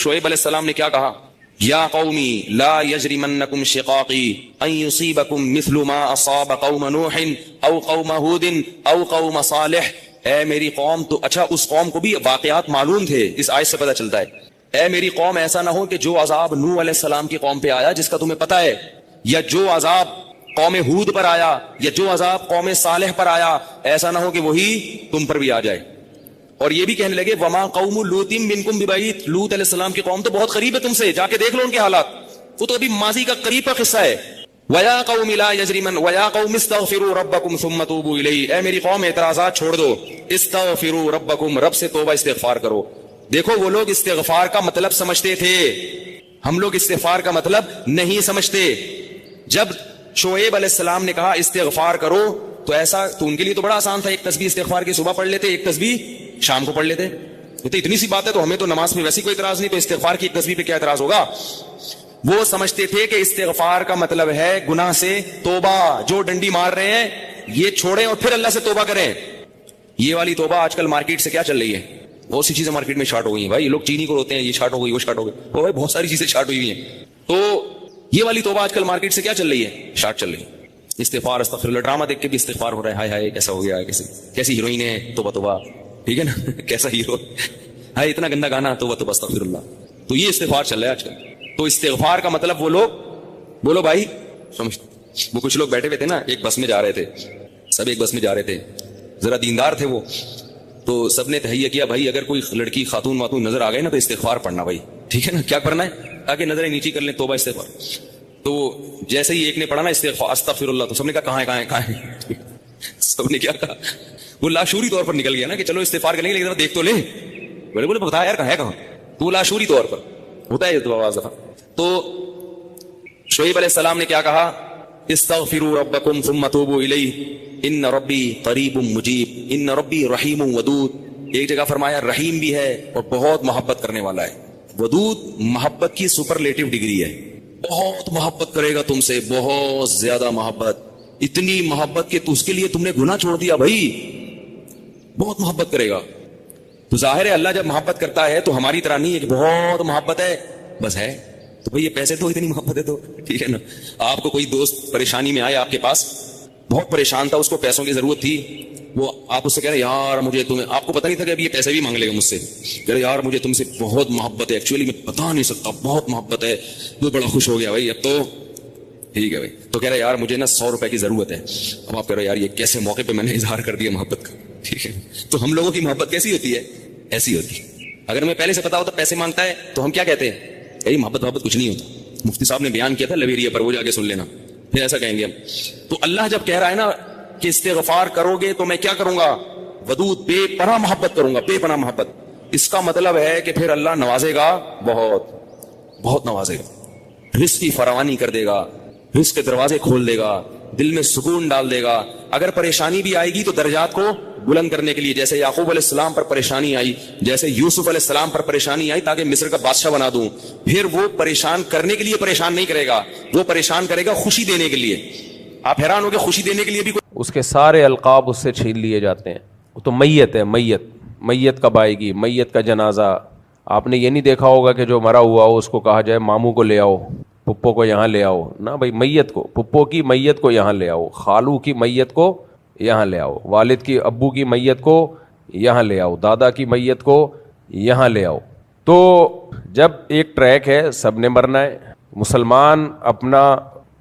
شعیب علیہ السلام نے کیا کہا؟ یا قومی لا یجرمنکم شقاقی ان یصیبکم مثل ما اصاب قوم نوح او قوم ہود او قوم صالح. اے میری قوم، تو اچھا اس قوم کو بھی واقعات معلوم تھے، اس آیت سے پتہ چلتا ہے. اے میری قوم، ایسا نہ ہو کہ جو عذاب نوح علیہ السلام کی قوم پہ آیا جس کا تمہیں پتہ ہے، یا جو عذاب قوم ہود پر آیا، یا جو عذاب قوم صالح پر آیا، ایسا نہ ہو کہ وہی تم پر بھی آ جائے. اور یہ بھی کہنے لگے وما قوم لوط منکم ببعید، لوط علیہ السلام کی قوم تو بہت قریب ہے تم سے، جا کے دیکھ لو ان کے حالات، وہ تو ابھی ماضی کا قریب کا قصہ ہے. وَيَا قَوْمِ لَا يَجْرِمَنْ وَيَا قَوْمِ اسْتَغْفِرُوا رَبَّكُمْ ثُمَّ تُوبُوا إِلَيْهِ. اے میری قوم اعتراضات چھوڑ دو، استغفروا ربکم، رب سے توبہ استغفار کرو. دیکھو وہ لوگ استغفار کا مطلب سمجھتے تھے، ہم لوگ استغفار کا مطلب نہیں سمجھتے. جب شعیب علیہ السلام نے کہا استغفار کرو تو ایسا تو ان کے لیے تو بڑا آسان تھا، ایک تسبیح استغفار کی صبح پڑھ لیتے، ایک تسبیح شام کو پڑھ لیتے. تو اتنی سی بات ہے، تو ہمیں تو نماز میں ویسی کوئی اعتراض نہیں، تو استغفار کی ایک تسبیح پہ کیا اعتراض ہوگا؟ وہ سمجھتے تھے کہ استغفار کا مطلب ہے گناہ سے توبہ، جو ڈنڈی مار رہے ہیں یہ چھوڑیں اور پھر اللہ سے توبہ کریں. یہ والی توبہ آج کل مارکیٹ سے کیا چل رہی ہے؟ بہت سی چیزیں مارکیٹ میں شارٹ ہو گئی ہیں. بھائی یہ لوگ چینی کو روتے ہیں، یہ شارٹ ہو گئی، وہ شارٹ ہو گئی، وہ بھائی بہت ساری چیزیں شارٹ ہوئی ہیں. تو یہ والی توبہ آج کل مارکیٹ سے کیا چل رہی ہے؟ شارٹ چل رہی ہے. استغفار استغفر اللہ، ڈرامہ دیکھ کے بھی استغفار ہو رہا ہے، ہائے ہائے کیسا ہو گیا، کیسی ہیروئن ہے، توبہ توبہ، ٹھیک ہے نا، کیسا ہیرو ہے، اتنا گندا گانا، توبہ توبہ استغفر اللہ. تو یہ استغفار چل رہا ہے آج کل. تو استغفار کا مطلب وہ لوگ بولو بھائی سمجھ. وہ کچھ لوگ بیٹھے ہوئے تھے نا، ایک بس میں جا رہے تھے، سب ایک بس میں جا رہے تھے، ذرا دیندار تھے وہ، تو سب نے تہیہ کیا بھائی اگر کوئی لڑکی خاتون واتون نظر آ گئے نا تو استغفار پڑھنا بھائی، ٹھیک ہے نا. کیا کرنا ہے؟ تاکہ نظریں نیچی کر لیں، توبہ استغفار. تو جیسے ہی ایک نے پڑھا نا استغفار استغفر اللہ، تو سب نے کہا کہاں ہے کہاں ہے کہاں ہے، سب نے کیا کہا، وہ لاشعوری طور پر نکل گیا نا کہ چلو استغفار کریں گے لیکن دیکھ تو لیں. بولے بتا یار کہاں ہے کہاں، تو لاشعوری طور پر ہوتا ہے تو آواز دفعہ. تو شعیب علیہ السلام نے کیا کہا؟ استغفروا ربکم ثم توبوا الیہ ان ربی قریب مجیب ان ربی رحیم ودود. ایک جگہ فرمایا رحیم بھی ہے اور بہت محبت کرنے والا ہے. ودود محبت کی سپرلیٹو ڈگری ہے، بہت محبت کرے گا تم سے، بہت زیادہ محبت، اتنی محبت کہ تو اس کے لیے تم نے گناہ چھوڑ دیا بھائی، بہت محبت کرے گا. تو ظاہر ہے اللہ جب محبت کرتا ہے تو ہماری طرح نہیں ہے کہ بہت محبت ہے بس ہے. تو بھئی یہ پیسے تو اتنی محبت ہے تو ٹھیک ہے نا. آپ کو کوئی دوست پریشانی میں آئے آپ کے پاس، بہت پریشان تھا، اس کو پیسوں کی ضرورت تھی، وہ آپ اس سے کہہ رہے یار مجھے تمہیں، آپ کو پتہ نہیں تھا کہ ابھی یہ پیسے بھی مانگ لے گا مجھ سے، کہہ رہے یار مجھے تم سے بہت محبت ہے، ایکچولی میں بتا نہیں سکتا بہت محبت ہے. وہ بڑا خوش ہو گیا بھائی اب تو ٹھیک ہے بھائی. تو کہہ رہے یار مجھے نا 100 روپے کی ضرورت ہے. اب آپ کہہ رہے یار یہ کیسے موقع پہ میں نے اظہار کر دیا محبت کا، ٹھیک ہے. تو ہم لوگوں کی محبت کیسی ہوتی ہے؟ ایسی ہوتی ہے. اگر میں پہلے سے پتا ہوتا پیسے مانگتا ہے تو ہم کیا کہتے ہیں؟ یہی محبت کچھ نہیں ہوتا. مفتی صاحب نے بیان کیا تھا لویریا پر، وہ جا کے سن لینا، پھر ایسا کہیں گے ہم. تو اللہ جب کہہ رہا ہے نا کہ استغفار کرو گے تو میں کیا کروں گا؟ ودود، بے پناہ محبت کروں گا، بے پناہ محبت. اس کا مطلب ہے کہ پھر اللہ نوازے گا، بہت بہت نوازے گا، رزق کی فراوانی کر دے گا، رزق کے دروازے کھول دے گا، دل میں سکون ڈال دے گا. اگر پریشانی بھی آئے گی تو درجات کو بلند کرنے کے لیے، جیسے یعقوب علیہ السلام پر پریشانی آئی، جیسے یوسف علیہ السلام پر پریشانی آئی تاکہ مصر کا بادشاہ بنا دوں، پھر وہ پریشان کرنے کے لیے پریشان نہیں کرے گا، وہ پریشان کرے گا خوشی دینے کے لیے. آپ حیران ہو گے خوشی دینے کے لیے بھی اس کے سارے القاب اس سے چھین لیے جاتے ہیں. وہ تو میت ہے، میت کب آئے گی، میت کا جنازہ. آپ نے یہ نہیں دیکھا ہوگا کہ جو مرا ہوا ہو اس کو کہا جائے ماموں کو لے آؤ، پپو کو یہاں لے آؤ، نہ بھائی میت کو، پپو کی میت کو یہاں لے آؤ، خالو کی میت کو یہاں لے آؤ، والد کی ابو کی میت کو یہاں لے آؤ، دادا کی میت کو یہاں لے آؤ. تو جب ایک ٹریک ہے، سب نے مرنا ہے. مسلمان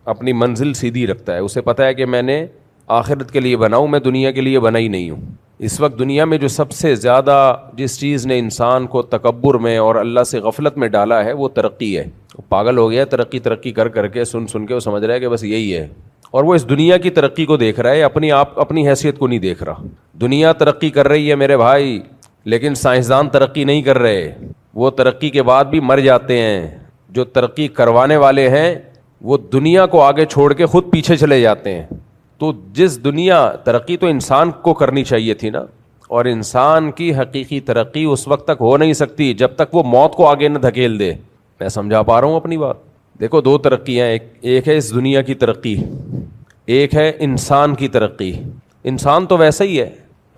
اپنی منزل سیدھی رکھتا ہے، اسے پتہ ہے کہ میں نے آخرت کے لیے بنا ہوں، میں دنیا کے لیے بنا ہی نہیں ہوں. اس وقت دنیا میں جو سب سے زیادہ جس چیز نے انسان کو تکبر میں اور اللہ سے غفلت میں ڈالا ہے وہ ترقی ہے. پاگل ہو گیا ترقی کر کے سن کے وہ سمجھ رہا ہے کہ بس یہی ہے، اور وہ اس دنیا کی ترقی کو دیکھ رہا ہے، اپنی حیثیت کو نہیں دیکھ رہا. دنیا ترقی کر رہی ہے میرے بھائی، لیکن سائنسدان ترقی نہیں کر رہے، وہ ترقی کے بعد بھی مر جاتے ہیں. جو ترقی کروانے والے ہیں وہ دنیا کو آگے چھوڑ کے خود پیچھے چلے جاتے ہیں. تو جس دنیا ترقی تو انسان کو کرنی چاہیے تھی نا، اور انسان کی حقیقی ترقی اس وقت تک ہو نہیں سکتی جب تک وہ موت کو آگے نہ دھکیل دے. میں سمجھا پا رہا ہوں اپنی بات؟ دیکھو دو ترقیاں، ایک ہے اس دنیا کی ترقی، ایک ہے انسان کی ترقی. انسان تو ویسا ہی ہے،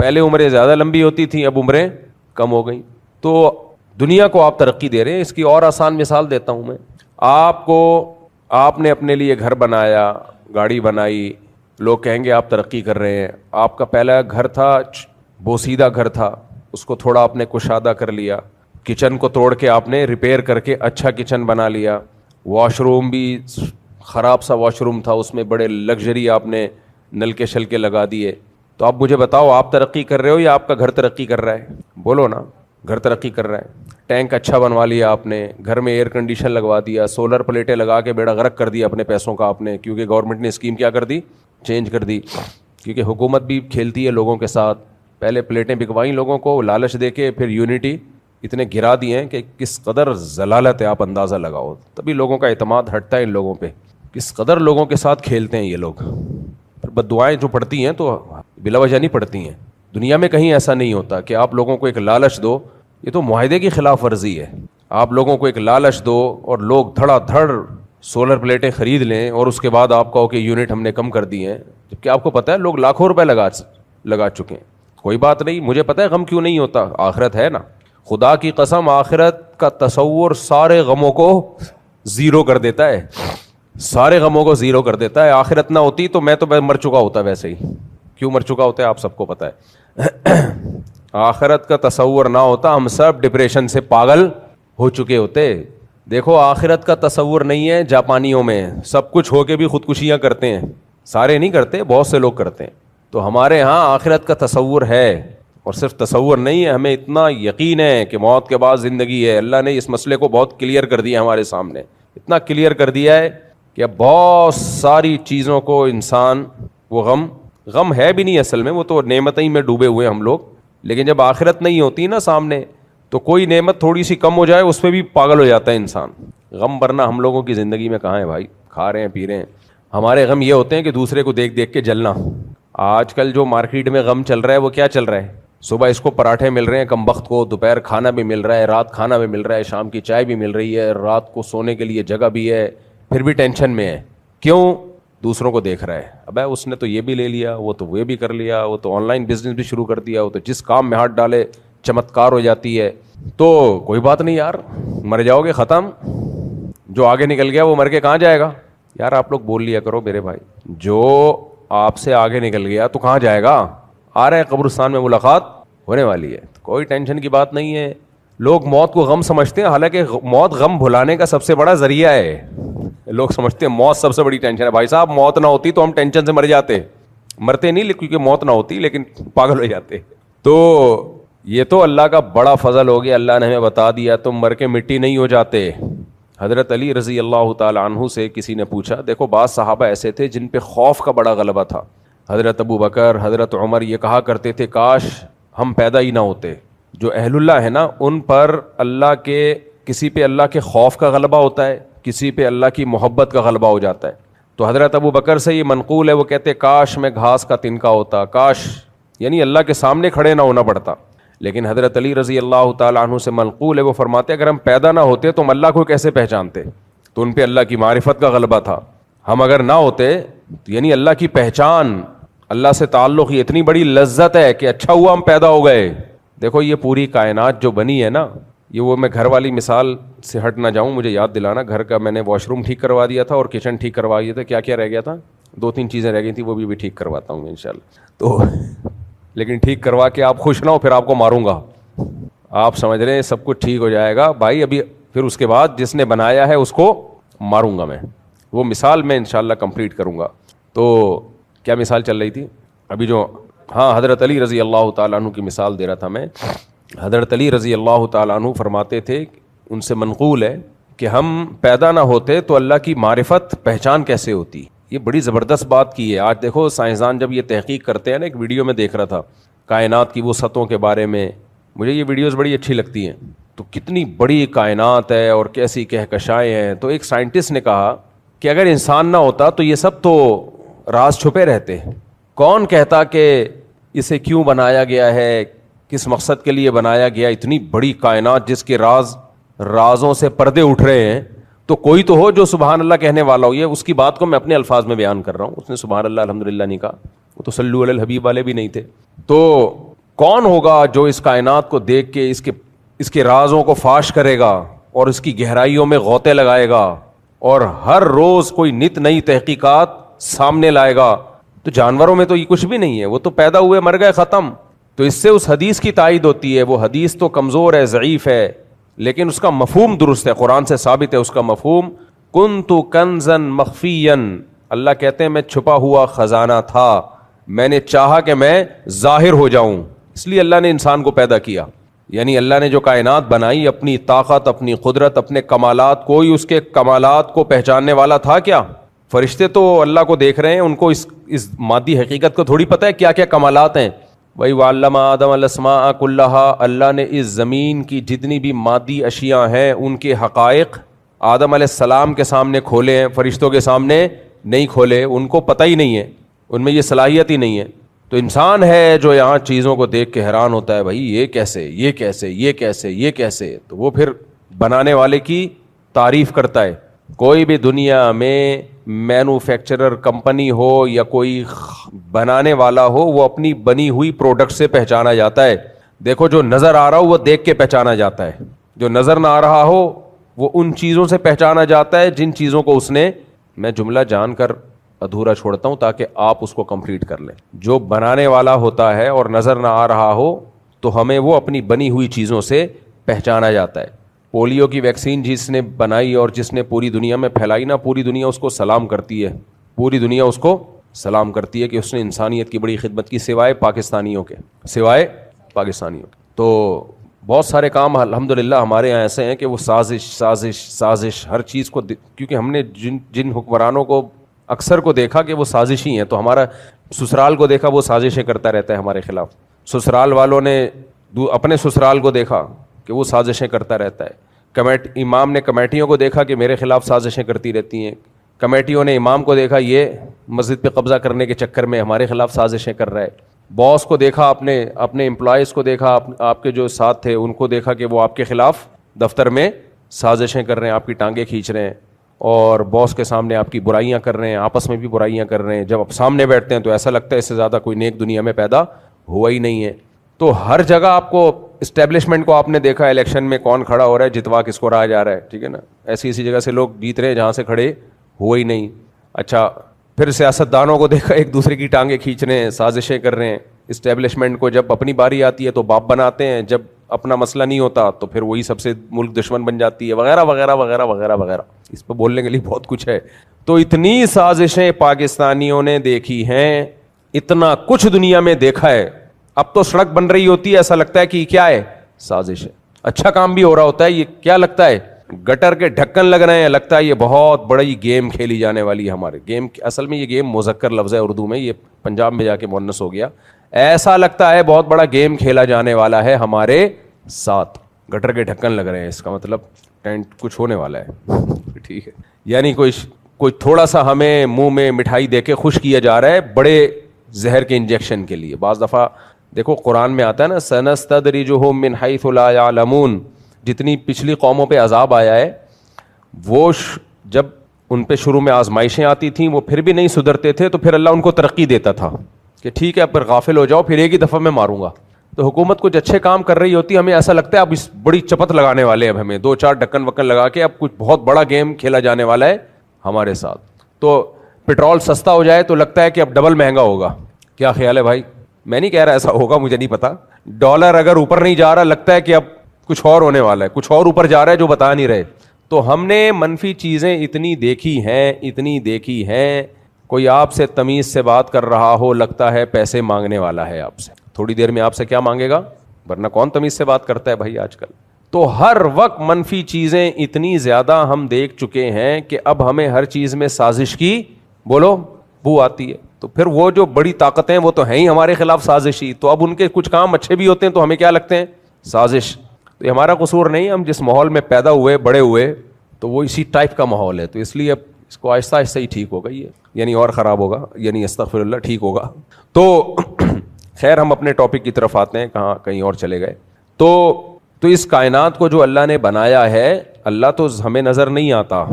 پہلے عمریں زیادہ لمبی ہوتی تھیں، اب عمریں کم ہو گئیں. تو دنیا کو آپ ترقی دے رہے ہیں. اس کی اور آسان مثال دیتا ہوں میں. آپ نے اپنے لیے گھر بنایا, گاڑی بنائی, لوگ کہیں گے آپ ترقی کر رہے ہیں. آپ کا پہلا گھر تھا بوسیدہ گھر تھا, اس کو تھوڑا آپ نے کشادہ کر لیا, کچن کو توڑ کے آپ نے ریپیئر کر کے اچھا کچن بنا لیا, واش روم بھی خراب سا واش روم تھا, اس میں بڑے لگژری آپ نے نلکے شلکے لگا دیے. تو اب مجھے بتاؤ آپ ترقی کر رہے ہو یا آپ کا گھر ترقی کر رہا ہے؟ بولو نا. گھر ترقی کر رہا ہے. ٹینک اچھا بنوا لیا آپ نے, گھر میں ایئر کنڈیشن لگوا دیا, سولر پلیٹیں لگا کے بیڑا غرق کر دیا اپنے پیسوں کا آپ نے, کیونکہ گورنمنٹ نے اسکیم کیا کر دی, چینج کر دی, کیونکہ حکومت بھی کھیلتی ہے لوگوں کے ساتھ. پہلے پلیٹیں بکوائیں لوگوں کو لالچ دے کے, پھر یونٹی اتنے گرا دیے ہیں کہ کس قدر ضلالت ہے آپ اندازہ لگاؤ. تبھی لوگوں کا اعتماد ہٹتا ہے ان لوگوں پہ, کس قدر لوگوں کے ساتھ کھیلتے ہیں یہ لوگ. بد دعائیں جو پڑتی ہیں تو بلا وجہ نہیں پڑتی ہیں. دنیا میں کہیں ایسا نہیں ہوتا کہ آپ لوگوں کو ایک لالچ دو, یہ تو معاہدے کی خلاف ورزی ہے. آپ لوگوں کو ایک لالچ دو اور لوگ دھڑا دھڑ سولر پلیٹیں خرید لیں اور اس کے بعد آپ کہو کہ یونٹ ہم نے کم کر دی ہیں, جبکہ آپ کو پتہ ہے لوگ لاکھوں روپے لگا چکے ہیں. کوئی بات نہیں, مجھے پتہ ہے غم کیوں نہیں ہوتا, آخرت ہے نا. خدا کی قسم آخرت کا تصور سارے غموں کو زیرو کر دیتا ہے, سارے غموں کو زیرو کر دیتا ہے. آخرت نہ ہوتی تو میں مر چکا ہوتا ویسے ہی. کیوں مر چکا ہوتا ہے آپ سب کو پتہ ہے. آخرت کا تصور نہ ہوتا ہم سب ڈپریشن سے پاگل ہو چکے ہوتے. دیکھو آخرت کا تصور نہیں ہے جاپانیوں میں, سب کچھ ہو کے بھی خودکشیاں کرتے ہیں. سارے نہیں کرتے, بہت سے لوگ کرتے ہیں. تو ہمارے ہاں آخرت کا تصور ہے, اور صرف تصور نہیں ہے, ہمیں اتنا یقین ہے کہ موت کے بعد زندگی ہے. اللہ نے اس مسئلے کو بہت کلیئر کر دیا ہمارے سامنے, اتنا کلیئر کر دیا ہے کہ اب بہت ساری چیزوں کو انسان, وہ غم ہے بھی نہیں اصل میں, وہ تو نعمتیں ہی میں ڈوبے ہوئے ہم لوگ. لیکن جب آخرت نہیں ہوتی نا سامنے, تو کوئی نعمت تھوڑی سی کم ہو جائے اس پہ بھی پاگل ہو جاتا ہے انسان. غم ورنہ ہم لوگوں کی زندگی میں کہاں ہے بھائی, کھا رہے ہیں پی رہے ہیں. ہمارے غم یہ ہوتے ہیں کہ دوسرے کو دیکھ دیکھ کے جلنا. آج کل جو مارکیٹ میں غم چل رہا ہے وہ کیا چل رہا ہے, صبح اس کو پراٹھے مل رہے ہیں کم وقت کو, دوپہر کھانا بھی مل رہا ہے, رات کھانا بھی مل رہا ہے, شام کی چائے بھی مل رہی ہے, رات کو سونے کے لیے جگہ بھی ہے, پھر بھی ٹینشن میں ہے. کیوں؟ دوسروں کو دیکھ رہا ہے, ابے اس نے تو یہ بھی لے لیا, وہ تو وہ بھی کر لیا, وہ تو آن لائن بزنس بھی شروع کر دیا, وہ تو جس کام میں ہاتھ ڈالے چمتکار ہو جاتی ہے. تو کوئی بات نہیں یار, مر جاؤ گے ختم, جو آگے نکل گیا وہ مر کے کہاں جائے گا. یار آپ لوگ بول لیا کرو میرے بھائی, جو آپ سے آگے نکل گیا تو کہاں جائے گا, آ رہے ہیں قبرستان میں ملاقات ہونے والی ہے, کوئی ٹینشن کی بات نہیں ہے. لوگ موت کو غم سمجھتے ہیں, حالانکہ موت غم بھلانے کا سب سے بڑا ذریعہ ہے. لوگ سمجھتے ہیں موت سب سے بڑی ٹینشن ہے. بھائی صاحب موت نہ ہوتی تو ہم ٹینشن سے مر جاتے, مرتے نہیں کیونکہ موت نہ ہوتی, لیکن پاگل ہو جاتے. تو یہ تو اللہ کا بڑا فضل ہو گیا, اللہ نے ہمیں بتا دیا تم مر کے مٹی نہیں ہو جاتے. حضرت علی رضی اللہ تعالی عنہ سے کسی نے پوچھا, دیکھو بعض صحابہ ایسے تھے جن پہ خوف کا بڑا غلبہ تھا. حضرت ابو بکر, حضرت عمر یہ کہا کرتے تھے کاش ہم پیدا ہی نہ ہوتے. جو اہل اللہ ہے نا ان پر اللہ کے, کسی پہ اللہ کے خوف کا غلبہ ہوتا ہے, کسی پہ اللہ کی محبت کا غلبہ ہو جاتا ہے. تو حضرت ابو بکر سے یہ منقول ہے, وہ کہتے کاش میں گھاس کا تنکا ہوتا, کاش یعنی اللہ کے سامنے کھڑے نہ ہونا پڑتا. لیکن حضرت علی رضی اللہ تعالیٰ عنہ سے منقول ہے, وہ فرماتے اگر ہم پیدا نہ ہوتے تو ہم اللہ کو کیسے پہچانتے. تو ان پہ اللہ کی معرفت کا غلبہ تھا. ہم اگر نہ ہوتے یعنی اللہ کی پہچان, اللہ سے تعلق, یہ اتنی بڑی لذت ہے کہ اچھا ہوا ہم پیدا ہو گئے. دیکھو یہ پوری کائنات جو بنی ہے نا, یہ وہ میں گھر والی مثال سے ہٹ نہ جاؤں, مجھے یاد دلانا. گھر کا میں نے واش روم ٹھیک کروا دیا تھا اور کچن ٹھیک کروا دیا تھا. کیا کیا رہ گیا تھا, 2-3 چیزیں رہ گئی تھیں, وہ بھی ٹھیک کرواتا ہوں انشاءاللہ. تو لیکن ٹھیک کروا کے آپ خوش نہ ہو, پھر آپ کو ماروں گا. آپ سمجھ رہے ہیں سب کچھ ٹھیک ہو جائے گا بھائی, ابھی پھر اس کے بعد جس نے بنایا ہے اس کو ماروں گا میں. وہ مثال میں انشاءاللہ کمپلیٹ کروں گا. تو کیا مثال چل رہی تھی ابھی جو, ہاں حضرت علی رضی اللہ تعالیٰ عنہ کی مثال دے رہا تھا میں. حضرت علی رضی اللہ تعالیٰ عنہ فرماتے تھے, ان سے منقول ہے کہ ہم پیدا نہ ہوتے تو اللہ کی معرفت پہچان کیسے ہوتی. یہ بڑی زبردست بات کی ہے. آج دیکھو سائنسدان جب یہ تحقیق کرتے ہیں نا, ایک ویڈیو میں دیکھ رہا تھا کائنات کی وہ سطحوں کے بارے میں, مجھے یہ ویڈیوز بڑی اچھی لگتی ہیں. تو کتنی بڑی کائنات ہے اور کیسی کہکشائیں ہیں. تو ایک سائنٹسٹ نے کہا کہ اگر انسان نہ ہوتا تو یہ سب تو راز چھپے رہتے. کون کہتا کہ اسے کیوں بنایا گیا ہے, کس مقصد کے لیے بنایا گیا. اتنی بڑی کائنات جس کے رازوں سے پردے اٹھ رہے ہیں, تو کوئی تو ہو جو سبحان اللہ کہنے والا ہو. یہ اس کی بات کو میں اپنے الفاظ میں بیان کر رہا ہوں, اس نے سبحان اللہ الحمدللہ نہیں کہا, وہ تو صلو علی الحبیب والے بھی نہیں تھے. تو کون ہوگا جو اس کائنات کو دیکھ کے اس کے اس کے رازوں کو فاش کرے گا اور اس کی گہرائیوں میں غوطے لگائے گا اور ہر روز کوئی نت نئی تحقیقات سامنے لائے گا. تو جانوروں میں تو یہ کچھ بھی نہیں ہے, وہ تو پیدا ہوئے مر گئے ختم. تو اس سے اس حدیث کی تائید ہوتی ہے. وہ حدیث تو کمزور ہے, ضعیف ہے, لیکن اس کا مفہوم درست ہے, قرآن سے ثابت ہے اس کا مفہوم. کنت کنزا مخفیا, اللہ کہتے ہیں میں چھپا ہوا خزانہ تھا, میں نے چاہا کہ میں ظاہر ہو جاؤں, اس لیے اللہ نے انسان کو پیدا کیا. یعنی اللہ نے جو کائنات بنائی, اپنی طاقت, اپنی قدرت, اپنے کمالات, کوئی اس کے کمالات کو پہچاننے والا تھا کیا؟ فرشتے تو اللہ کو دیکھ رہے ہیں, ان کو اس مادی حقیقت کو تھوڑی پتہ ہے کیا کیا کمالات ہیں. وہی وعلم آدم الاسماء کلھا, اللہ نے اس زمین کی جتنی بھی مادی اشیاء ہیں ان کے حقائق آدم علیہ السلام کے سامنے کھولے ہیں, فرشتوں کے سامنے نہیں کھولے, ان کو پتہ ہی نہیں ہے, ان میں یہ صلاحیت ہی نہیں ہے. تو انسان ہے جو یہاں چیزوں کو دیکھ کے حیران ہوتا ہے, بھائی یہ کیسے, یہ کیسے, یہ کیسے, یہ کیسے. تو وہ پھر بنانے والے کی تعریف کرتا ہے. کوئی بھی دنیا میں مینوفیکچرر کمپنی ہو یا کوئی بنانے والا ہو, وہ اپنی بنی ہوئی پروڈکٹ سے پہچانا جاتا ہے. دیکھو جو نظر آ رہا ہو وہ دیکھ کے پہچانا جاتا ہے, جو نظر نہ آ رہا ہو وہ ان چیزوں سے پہچانا جاتا ہے جن چیزوں کو اس نے, میں جملہ جان کر ادھورا چھوڑتا ہوں تاکہ آپ اس کو کمپلیٹ کر لیں. جو بنانے والا ہوتا ہے اور نظر نہ آ رہا ہو تو ہمیں وہ اپنی بنی ہوئی چیزوں سے پہچانا جاتا ہے. پولیو کی ویکسین جس نے بنائی اور جس نے پوری دنیا میں پھیلائی نا, پوری دنیا اس کو سلام کرتی ہے, پوری دنیا اس کو سلام کرتی ہے کہ اس نے انسانیت کی بڑی خدمت کی, سوائے پاکستانیوں کے, سوائے پاکستانیوں کے. تو بہت سارے کام الحمدللہ ہمارے یہاں ایسے ہیں کہ وہ سازش ہر چیز کو, کیونکہ ہم نے جن حکمرانوں کو اکثر کو دیکھا کہ وہ سازشی ہیں, تو ہمارا سسرال کو دیکھا وہ سازشیں کرتا رہتا ہے ہمارے خلاف, سسرال والوں نے اپنے سسرال کو دیکھا کہ وہ سازشیں کرتا رہتا ہے, امام نے کمیٹیوں کو دیکھا کہ میرے خلاف سازشیں کرتی رہتی ہیں, کمیٹیوں نے امام کو دیکھا یہ مسجد پہ قبضہ کرنے کے چکر میں ہمارے خلاف سازشیں کر رہا ہے, باس کو دیکھا, اپنے امپلائیز کو دیکھا, آپ کے جو ساتھ تھے ان کو دیکھا کہ وہ آپ کے خلاف دفتر میں سازشیں کر رہے ہیں, آپ کی ٹانگیں کھینچ رہے ہیں اور باس کے سامنے آپ کی برائیاں کر رہے ہیں, آپس میں بھی برائیاں کر رہے ہیں. جب آپ سامنے بیٹھتے ہیں تو ایسا لگتا ہے اس سے زیادہ کوئی نیک دنیا میں پیدا ہوا ہی نہیں ہے. تو ہر جگہ آپ کو اسٹیبلشمنٹ کو آپ نے دیکھا, الیکشن میں کون کھڑا ہو رہا ہے, جتوا کس کو رہا جا رہا ہے, ٹھیک ہے نا, ایسی جگہ سے لوگ جیت رہے ہیں جہاں سے کھڑے ہوئے ہی نہیں. اچھا پھر سیاستدانوں کو دیکھا ایک دوسرے کی ٹانگیں کھینچ رہے ہیں, سازشیں کر رہے ہیں. اسٹیبلشمنٹ کو جب اپنی باری آتی ہے تو باپ بناتے ہیں, جب اپنا مسئلہ نہیں ہوتا تو پھر وہی سب سے ملک دشمن بن جاتی ہے, وغیرہ وغیرہ وغیرہ وغیرہ وغیرہ. اس پہ بولنے کے لیے بہت کچھ ہے. تو اتنی سازشیں پاکستانیوں نے دیکھی ہیں, اتنا کچھ دنیا میں دیکھا ہے. اب تو سڑک بن رہی ہوتی ہے ایسا لگتا ہے کہ کیا ہے, سازش ہے. اچھا کام بھی ہو رہا ہوتا ہے, یہ کیا لگتا ہے, گٹر کے ڈھکن لگ رہے ہیں, لگتا ہے یہ بہت بڑی گیم کھیلی جانے والی ہے. ہمارے گیم اصل میں یہ گیم مذکر لفظ ہے اردو میں, یہ پنجاب میں جا کے مؤنث ہو گیا. ایسا لگتا ہے بہت بڑا گیم کھیلا جانے والا ہے ہمارے ساتھ, گٹر کے ڈھکن لگ رہے ہیں, اس کا مطلب ٹینٹ کچھ ہونے والا ہے. ٹھیک ہے, یعنی کوئی تھوڑا سا ہمیں منہ میں مٹھائی دے کے خوش کیا جا رہا ہے بڑے زہر کے انجیکشن کے لیے. بعض دفعہ دیکھو قرآن میں آتا ہے نا, سنستدرجہم من حیث لا یعلمون, جتنی پچھلی قوموں پہ عذاب آیا ہے وہ جب ان پہ شروع میں آزمائشیں آتی تھیں وہ پھر بھی نہیں سدھرتے تھے تو پھر اللہ ان کو ترقی دیتا تھا کہ ٹھیک ہے اب غافل ہو جاؤ, پھر ایک ہی دفعہ میں ماروں گا. تو حکومت کچھ اچھے کام کر رہی ہوتی ہے, ہمیں ایسا لگتا ہے اب اس بڑی چپت لگانے والے, اب ہمیں 2-4 ڈکن وکن لگا کے اب کچھ بہت بڑا گیم کھیلا جانے والا ہے ہمارے ساتھ. تو پٹرول سستا ہو جائے تو لگتا ہے کہ اب ڈبل مہنگا ہوگا. کیا خیال ہے بھائی؟ میں نہیں کہہ رہا ایسا ہوگا, مجھے نہیں پتا. ڈالر اگر اوپر نہیں جا رہا لگتا ہے کہ اب کچھ اور ہونے والا ہے, کچھ اور اوپر جا رہا ہے جو بتا نہیں رہے. تو ہم نے منفی چیزیں اتنی دیکھی ہیں, کوئی آپ سے تمیز سے بات کر رہا ہو لگتا ہے پیسے مانگنے والا ہے آپ سے, تھوڑی دیر میں آپ سے کیا مانگے گا, ورنہ کون تمیز سے بات کرتا ہے بھائی آج کل. تو ہر وقت منفی چیزیں اتنی زیادہ ہم دیکھ چکے ہیں کہ اب ہمیں ہر چیز میں سازش کی بولو بو آتی ہے. تو پھر وہ جو بڑی طاقتیں وہ تو ہیں ہی ہمارے خلاف سازشی, تو اب ان کے کچھ کام اچھے بھی ہوتے ہیں تو ہمیں کیا لگتے ہیں, سازش. تو یہ ہمارا قصور نہیں, ہم جس ماحول میں پیدا ہوئے بڑے ہوئے تو وہ اسی ٹائپ کا ماحول ہے. تو اس لیے اب اس کو آہستہ آہستہ ہی ٹھیک ہوگا, یہ یعنی اور خراب ہوگا, یعنی استغفر اللہ, ٹھیک ہوگا. تو خیر ہم اپنے ٹاپک کی طرف آتے ہیں, کہیں اور چلے گئے. تو اس کائنات کو جو اللہ نے بنایا ہے, اللہ تو ہمیں نظر نہیں آتا,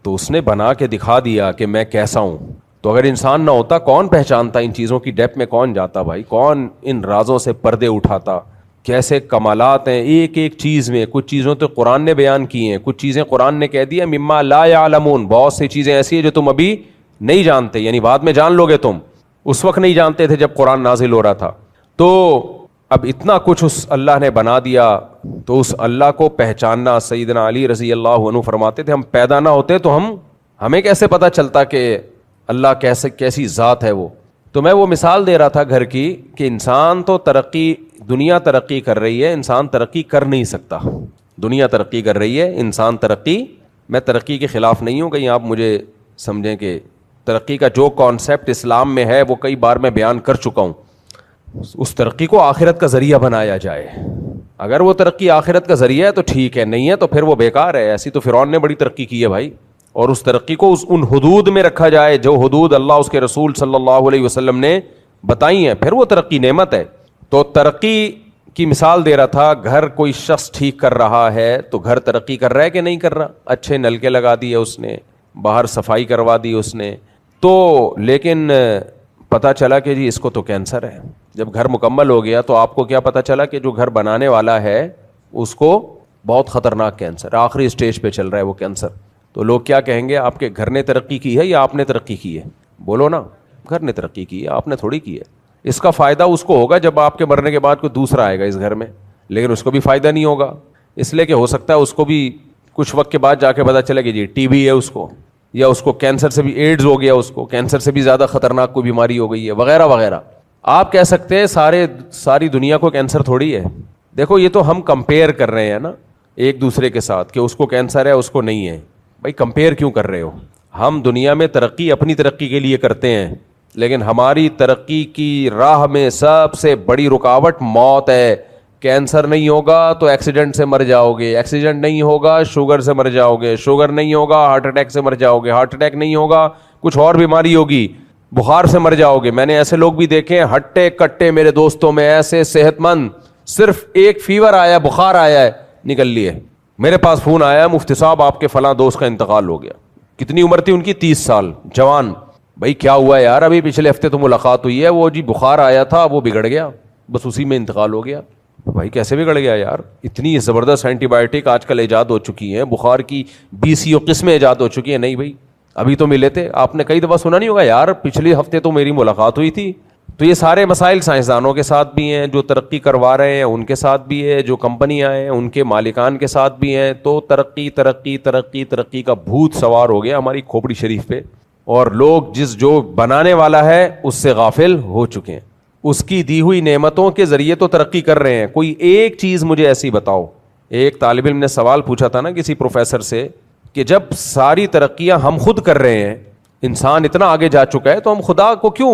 تو اس نے بنا کے دکھا دیا کہ میں کیسا ہوں. تو اگر انسان نہ ہوتا کون پہچانتا ان چیزوں کی ڈیپ میں, کون جاتا بھائی, کون ان رازوں سے پردے اٹھاتا, کیسے کمالات ہیں ایک ایک چیز میں. کچھ چیزوں تو قرآن نے بیان کی ہیں, کچھ چیزیں قرآن نے کہہ دی ہیں مما لا یعلمون, بہت سی چیزیں ایسی ہیں جو تم ابھی نہیں جانتے, یعنی بعد میں جان لو گے, تم اس وقت نہیں جانتے تھے جب قرآن نازل ہو رہا تھا. تو اب اتنا کچھ اس اللہ نے بنا دیا, تو اس اللہ کو پہچاننا. سیدنا علی رضی اللہ عنہ فرماتے تھے ہم پیدا نہ ہوتے تو ہمیں کیسے پتہ چلتا کہ اللہ کیسی ذات ہے وہ. تو میں وہ مثال دے رہا تھا گھر کی کہ انسان تو دنیا ترقی کر رہی ہے, انسان ترقی کر نہیں سکتا. دنیا ترقی کر رہی ہے, انسان میں ترقی کے خلاف نہیں ہوں, کہیں آپ مجھے سمجھیں کہ ترقی کا جو کانسیپٹ اسلام میں ہے وہ کئی بار میں بیان کر چکا ہوں. اس ترقی کو آخرت کا ذریعہ بنایا جائے. اگر وہ ترقی آخرت کا ذریعہ ہے تو ٹھیک ہے, نہیں ہے تو پھر وہ بیکار ہے. ایسی تو فرعون نے بڑی ترقی کی ہے بھائی, اور اس ترقی کو ان حدود میں رکھا جائے جو حدود اللہ اس کے رسول صلی اللہ علیہ وسلم نے بتائی ہیں, پھر وہ ترقی نعمت ہے. تو ترقی کی مثال دے رہا تھا, گھر کوئی شخص ٹھیک کر رہا ہے تو گھر ترقی کر رہا ہے کہ نہیں کر رہا. اچھے نلکے لگا دیے اس نے, باہر صفائی کروا دی اس نے, تو لیکن پتہ چلا کہ جی اس کو تو کینسر ہے. جب گھر مکمل ہو گیا تو آپ کو کیا پتہ چلا کہ جو گھر بنانے والا ہے اس کو بہت خطرناک کینسر, آخری اسٹیج پہ چل رہا ہے وہ کینسر. تو لوگ کیا کہیں گے, آپ کے گھر نے ترقی کی ہے یا آپ نے ترقی کی ہے؟ بولو نا, گھر نے ترقی کی ہے, آپ نے تھوڑی کی ہے. اس کا فائدہ اس کو ہوگا جب آپ کے مرنے کے بعد کوئی دوسرا آئے گا اس گھر میں, لیکن اس کو بھی فائدہ نہیں ہوگا, اس لیے کہ ہو سکتا ہے اس کو بھی کچھ وقت کے بعد جا کے پتہ چلے کہ جی ٹی بی ہے اس کو, یا اس کو کینسر سے بھی ایڈز ہو گیا, اس کو کینسر سے بھی زیادہ خطرناک کوئی بیماری ہو گئی ہے وغیرہ وغیرہ. آپ کہہ سکتے ہیں ساری دنیا کو کینسر تھوڑی ہے. دیکھو یہ تو ہم کمپیئر کر رہے ہیں نا ایک دوسرے کے ساتھ کہ اس کو کینسر ہے اس کو نہیں ہے. بھائی کمپیئر کیوں کر رہے ہو؟ ہم دنیا میں ترقی اپنی ترقی کے لیے کرتے ہیں, لیکن ہماری ترقی کی راہ میں سب سے بڑی رکاوٹ موت ہے. کینسر نہیں ہوگا تو ایکسیڈنٹ سے مر جاؤ گے, ایکسیڈنٹ نہیں ہوگا شوگر سے مر جاؤ گے, شوگر نہیں ہوگا ہارٹ اٹیک سے مر جاؤ گے, ہارٹ اٹیک نہیں ہوگا کچھ اور بیماری ہوگی, بخار سے مر جاؤ گے. میں نے ایسے لوگ بھی دیکھے ہیں ہٹے کٹے میرے دوستوں میں, ایسے صحت مند, صرف ایک فیور آیا, بخار آیا ہے, نکل لیے. میرے پاس فون آیا, مفتی صاحب آپ کے فلاں دوست کا انتقال ہو گیا. کتنی عمر تھی ان کی؟ 30 سال, جوان. بھائی کیا ہوا یار؟ ابھی پچھلے ہفتے تو ملاقات ہوئی ہے, وہ جی بخار آیا تھا وہ بگڑ گیا, بس اسی میں انتقال ہو گیا. بھائی کیسے بگڑ گیا یار؟ اتنی زبردست اینٹی بایوٹک آج کل ایجاد ہو چکی ہیں, بخار کی 20 قسمیں ایجاد ہو چکی ہیں. نہیں بھائی ابھی تو ملے تھے. آپ نے کئی دفعہ سنا نہیں ہوگا یار پچھلے ہفتے تو میری ملاقات ہوئی تھی. تو یہ سارے مسائل سائنسدانوں کے ساتھ بھی ہیں, جو ترقی کروا رہے ہیں ان کے ساتھ بھی ہے, جو کمپنیاں ہیں ان کے مالکان کے ساتھ بھی ہیں. تو ترقی ترقی ترقی ترقی کا بھوت سوار ہو گیا ہماری کھوپڑی شریف پہ, اور لوگ جو بنانے والا ہے اس سے غافل ہو چکے ہیں. اس کی دی ہوئی نعمتوں کے ذریعے تو ترقی کر رہے ہیں. کوئی ایک چیز مجھے ایسی بتاؤ. ایک طالب علم نے سوال پوچھا تھا نا کسی پروفیسر سے کہ جب ساری ترقیاں ہم خود کر رہے ہیں, انسان اتنا آگے جا چکا ہے, تو ہم خدا کو کیوں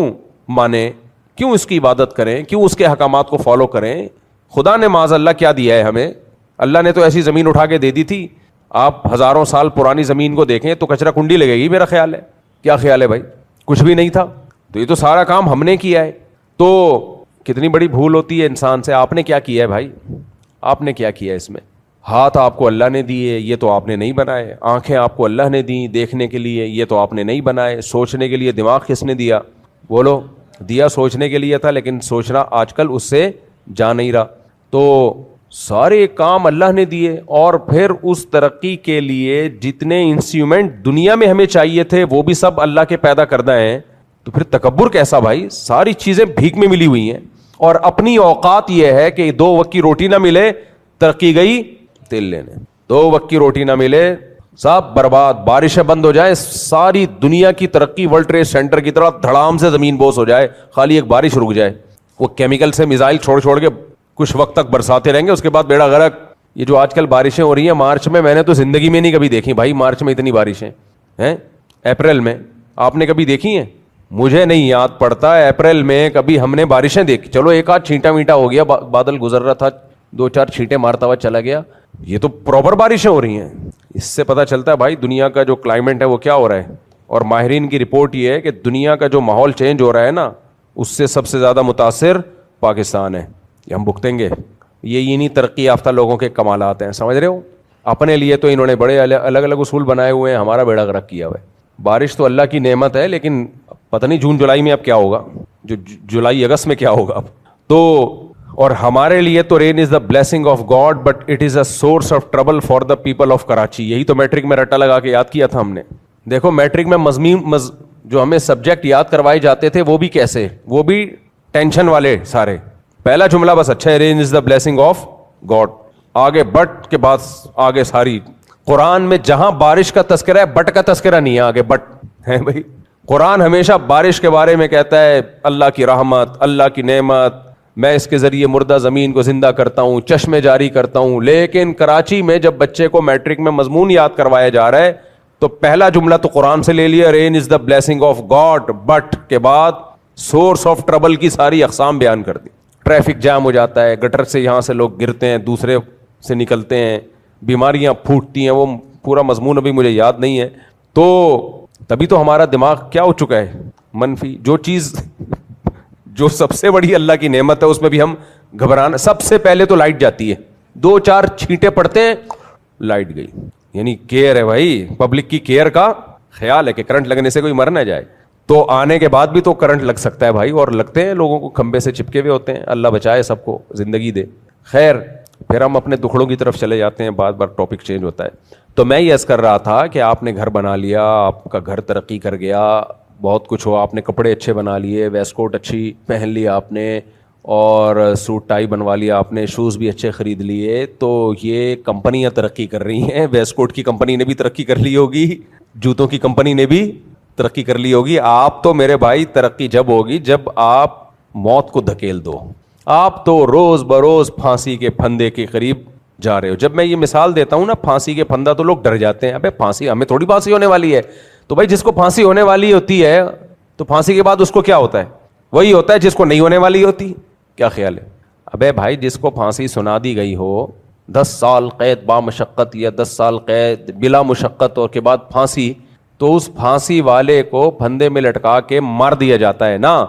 مانیں, کیوں اس کی عبادت کریں, کیوں اس کے احکامات کو فالو کریں؟ خدا نے معاذ اللہ کیا دیا ہے ہمیں؟ اللہ نے تو ایسی زمین اٹھا کے دے دی تھی. آپ ہزاروں سال پرانی زمین کو دیکھیں تو کچرا کنڈی لگے گی, میرا خیال ہے. کیا خیال ہے بھائی؟ کچھ بھی نہیں تھا. تو یہ تو سارا کام ہم نے کیا ہے. تو کتنی بڑی بھول ہوتی ہے انسان سے. آپ نے کیا کیا ہے بھائی؟ آپ نے کیا کیا ہے اس میں؟ ہاتھ آپ کو اللہ نے دیے, یہ تو آپ نے نہیں بنائے. آنکھیں آپ کو اللہ نے دی دیکھنے کے لیے, یہ تو آپ نے نہیں بنائے. سوچنے کے لیے دماغ کس نے دیا؟ بولو. دیا سوچنے کے لیے تھا, لیکن سوچنا آج کل اس سے جا نہیں رہا. تو سارے کام اللہ نے دیے, اور پھر اس ترقی کے لیے جتنے انسٹرومنٹ دنیا میں ہمیں چاہیے تھے وہ بھی سب اللہ کے پیدا کردہ ہیں. تو پھر تکبر کیسا بھائی؟ ساری چیزیں بھیک میں ملی ہوئی ہیں, اور اپنی اوقات یہ ہے کہ 2 وقت کی روٹی نہ ملے ترقی گئی تیل لینے, 2 وقت کی روٹی نہ ملے سب برباد. بارشیں بند ہو جائیں, ساری دنیا کی ترقی ورلڈ ٹریڈ سینٹر کی طرح دھڑام سے زمین بوس ہو جائے, خالی ایک بارش رک جائے. وہ کیمیکل سے میزائل چھوڑ کے کچھ وقت تک برساتے رہیں گے, اس کے بعد بیڑا غرق. یہ جو آج کل بارشیں ہو رہی ہیں مارچ میں نے تو زندگی میں نہیں کبھی دیکھی بھائی. مارچ میں اتنی بارشیں ہیں, اپریل میں آپ نے کبھی دیکھی ہیں؟ مجھے نہیں یاد پڑتا اپریل میں کبھی ہم نے بارشیں دیکھی. چلو ایک آدھ چھینٹا میٹا ہو گیا, بادل گزر رہا تھا 2-4 چھینٹے مارتا ہوا چلا گیا. یہ تو پراپر بارشیں ہو رہی ہیں. اس سے پتہ چلتا ہے بھائی دنیا کا جو کلائمیٹ ہے وہ کیا ہو رہا ہے. اور ماہرین کی رپورٹ یہ ہے کہ دنیا کا جو ماحول چینج ہو رہا ہے نا, اس سے سب سے زیادہ متاثر پاکستان ہے. یہ ہم بھگتیں گے. یہ انہیں ترقی یافتہ لوگوں کے کمالات ہیں, سمجھ رہے ہو. اپنے لیے تو انہوں نے بڑے الگ الگ اصول بنائے ہوئے ہیں, ہمارا بیڑا غرق کیا ہوا ہے. بارش تو اللہ کی نعمت ہے, لیکن پتہ نہیں جون جولائی میں اب کیا ہوگا, جو جولائی اگست میں کیا ہوگا اب. تو اور ہمارے لیے تو rain is the blessing of God but it is a source of trouble for the people of Karachi. یہی تو میٹرک میں رٹا لگا کے یاد کیا تھا ہم نے. دیکھو میٹرک میں جو ہمیں سبجیکٹ یاد کروائے جاتے تھے وہ بھی کیسے, وہ بھی ٹینشن والے سارے. پہلا جملہ بس اچھا ہے, رین is the blessing of God, آگے بٹ کے بعد آگے ساری. قرآن میں جہاں بارش کا تذکرہ ہے بٹ کا تذکرہ نہیں ہے, آگے بٹ ہے بھائی. قرآن ہمیشہ بارش کے بارے میں کہتا ہے اللہ کی رحمت, اللہ کی نعمت, میں اس کے ذریعے مردہ زمین کو زندہ کرتا ہوں, چشمے جاری کرتا ہوں. لیکن کراچی میں جب بچے کو میٹرک میں مضمون یاد کروایا جا رہا ہے تو پہلا جملہ تو قرآن سے لے لیا, rain is the blessing of God, but کے بعد سورس آف ٹربل کی ساری اقسام بیان کر دی. ٹریفک جام ہو جاتا ہے, گٹر سے یہاں سے لوگ گرتے ہیں, دوسرے سے نکلتے ہیں, بیماریاں پھوٹتی ہیں, وہ پورا مضمون ابھی مجھے یاد نہیں ہے. تو تبھی تو ہمارا دماغ کیا ہو چکا ہے منفی. جو چیز جو سب سے بڑی اللہ کی نعمت ہے اس میں بھی ہم گھبرانا. سب سے پہلے تو لائٹ جاتی ہے, 2-4 چھینٹے پڑتے ہیں لائٹ گئی. یعنی کیئر ہے بھائی, پبلک کی کیئر کا خیال ہے کہ کرنٹ لگنے سے کوئی مر نہ جائے. تو آنے کے بعد بھی تو کرنٹ لگ سکتا ہے بھائی, اور لگتے ہیں لوگوں کو, کھمبے سے چپکے ہوئے ہوتے ہیں. اللہ بچائے سب کو, زندگی دے. خیر پھر ہم اپنے دکھڑوں کی طرف چلے جاتے ہیں, بار بار ٹاپک چینج ہوتا ہے. تو میں یہ عرض کر رہا تھا کہ آپ نے گھر بنا لیا, آپ کا گھر ترقی کر گیا, بہت کچھ ہوا, آپ نے کپڑے اچھے بنا لیے, ویسٹ کوٹ اچھی پہن لیا آپ نے, اور سوٹ ٹائی بنوا لیا آپ نے, شوز بھی اچھے خرید لیے. تو یہ کمپنیاں ترقی کر رہی ہیں, ویسٹ کوٹ کی کمپنی نے بھی ترقی کر لی ہوگی, جوتوں کی کمپنی نے بھی ترقی کر لی ہوگی. آپ تو میرے بھائی ترقی جب ہوگی جب آپ موت کو دھکیل دو. آپ تو روز بروز پھانسی کے پھندے کے قریب جا رہے ہو. جب میں یہ مثال دیتا ہوں نا پھانسی کے پھندا, تو لوگ ڈر جاتے ہیں, ابے پھانسی, ہمیں تھوڑی پھانسی ہونے والی ہے. تو بھائی جس کو پھانسی ہونے والی ہوتی ہے تو پھانسی کے بعد اس کو کیا ہوتا ہے, وہی ہوتا ہے جس کو نہیں ہونے والی ہوتی. کیا خیال ہے؟ ابے بھائی جس کو پھانسی سنا دی گئی ہو, 10 سال قید با مشقت یا 10 سال قید بلا مشقت اور کے بعد پھانسی, تو اس پھانسی والے کو پھندے میں لٹکا کے مار دیا جاتا ہے نا,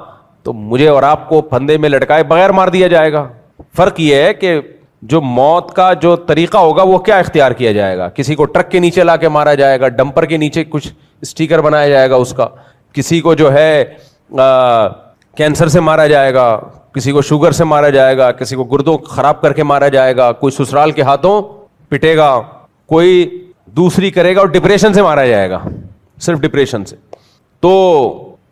تو مجھے اور آپ کو پھندے میں لٹکائے بغیر مار دیا جائے گا. فرق یہ ہے کہ جو موت کا جو طریقہ ہوگا وہ کیا اختیار کیا جائے گا. کسی کو ٹرک کے نیچے لا کے مارا جائے گا, ڈمپر کے نیچے کچھ اسٹیکر بنایا جائے گا اس کا, کسی کو جو ہے کینسر سے مارا جائے گا, کسی کو شوگر سے مارا جائے گا, کسی کو گردوں خراب کر کے مارا جائے گا, کوئی سسرال کے ہاتھوں پٹے گا, کوئی دوسری کرے گا, اور ڈپریشن سے مارا جائے گا, صرف ڈپریشن سے تو